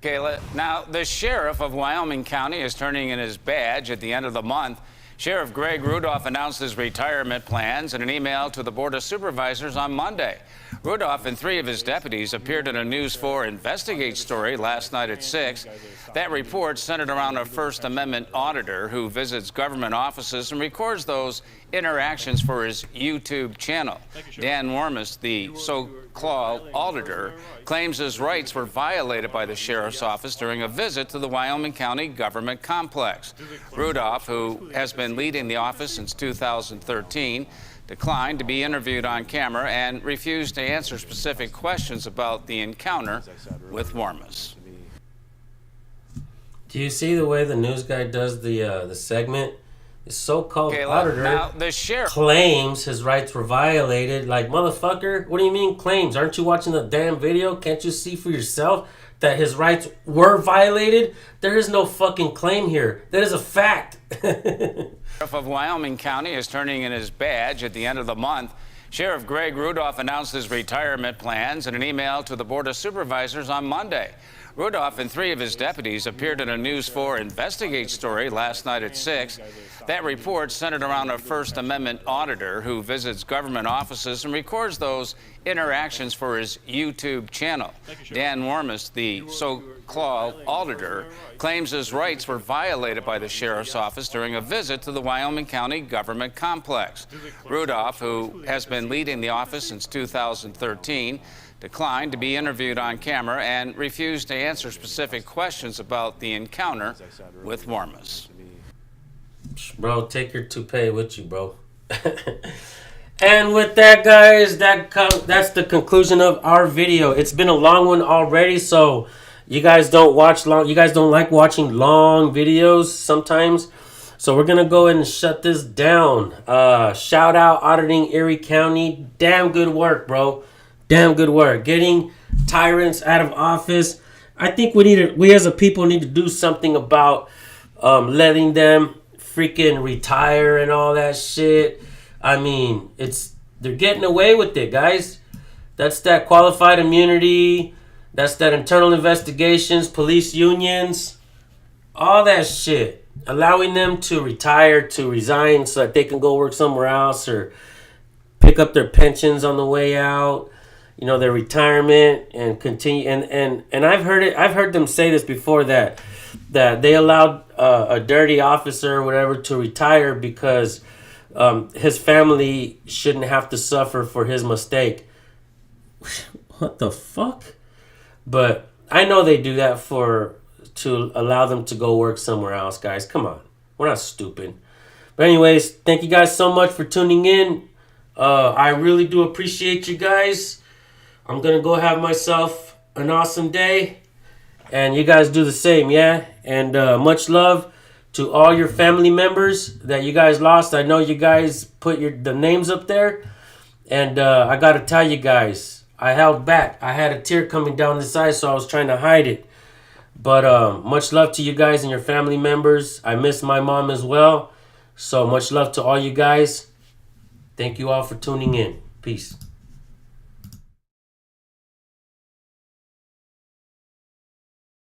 Kayla, now the sheriff of Wyoming County is turning in his badge at the end of the month. Sheriff Greg Rudolph announced his retirement plans in an email to the Board of Supervisors on Monday. Rudolph and 3 of his deputies appeared in a News 4 Investigate story last night at 6. That report centered around a First Amendment auditor who visits government offices and records those interactions for his YouTube channel. Dan Wormus, the so-called auditor, claims his rights were violated by the sheriff's office during a visit to the Wyoming County government complex. Rudolph, who has been leading the office since 2013, declined to be interviewed on camera and refused to answer specific questions about the encounter with Wormus. Do you see the way the news guy does the segment? The so-called auditor now the sheriff claims his rights were violated. Like, motherfucker, what do you mean claims? Aren't you watching the damn video? Can't you see for yourself that his rights were violated? There is no fucking claim here. That is a fact. Sheriff of Wyoming County is turning in his badge at the end of the month. Sheriff Greg Rudolph announced his retirement plans in an email to the Board of Supervisors on Monday. Rudolph and 3 of his deputies appeared in a News 4 Investigate story last night at 6. That report centered around a First Amendment auditor who visits government offices and records those interactions for his YouTube channel. Dan Wormus, the so-called auditor, claims his rights were violated by the sheriff's office during a visit to the Wyoming County government complex. Rudolph, who has been leading the office since 2013, declined to be interviewed on camera and refused to answer specific questions about the encounter with Wormus. Bro, take your toupee with you, bro. And with that, guys, that's the conclusion of our video. It's been a long one already, so you guys don't watch long. You guys don't like watching long videos sometimes. So we're gonna go ahead and shut this down. Shout out Auditing Erie County. Damn good work, bro. Damn good work. Getting tyrants out of office. I think we as a people need to do something about letting them freaking retire and all that shit. I mean, they're getting away with it, guys. That's that qualified immunity. That's that internal investigations, police unions, all that shit. Allowing them to retire, to resign so that they can go work somewhere else or pick up their pensions on the way out. You know, their retirement and continue. And I've heard them say this before that they allowed a dirty officer or whatever to retire because his family shouldn't have to suffer for his mistake. What the fuck? But I know they do that to allow them to go work somewhere else, guys. Come on. We're not stupid. But anyways, thank you guys so much for tuning in. I really do appreciate you guys. I'm going to go have myself an awesome day. And you guys do the same, yeah? And much love to all your family members that you guys lost. I know you guys put the names up there. And I got to tell you guys, I held back. I had a tear coming down this eye, so I was trying to hide it. But much love to you guys and your family members. I miss my mom as well. So much love to all you guys. Thank you all for tuning in. Peace.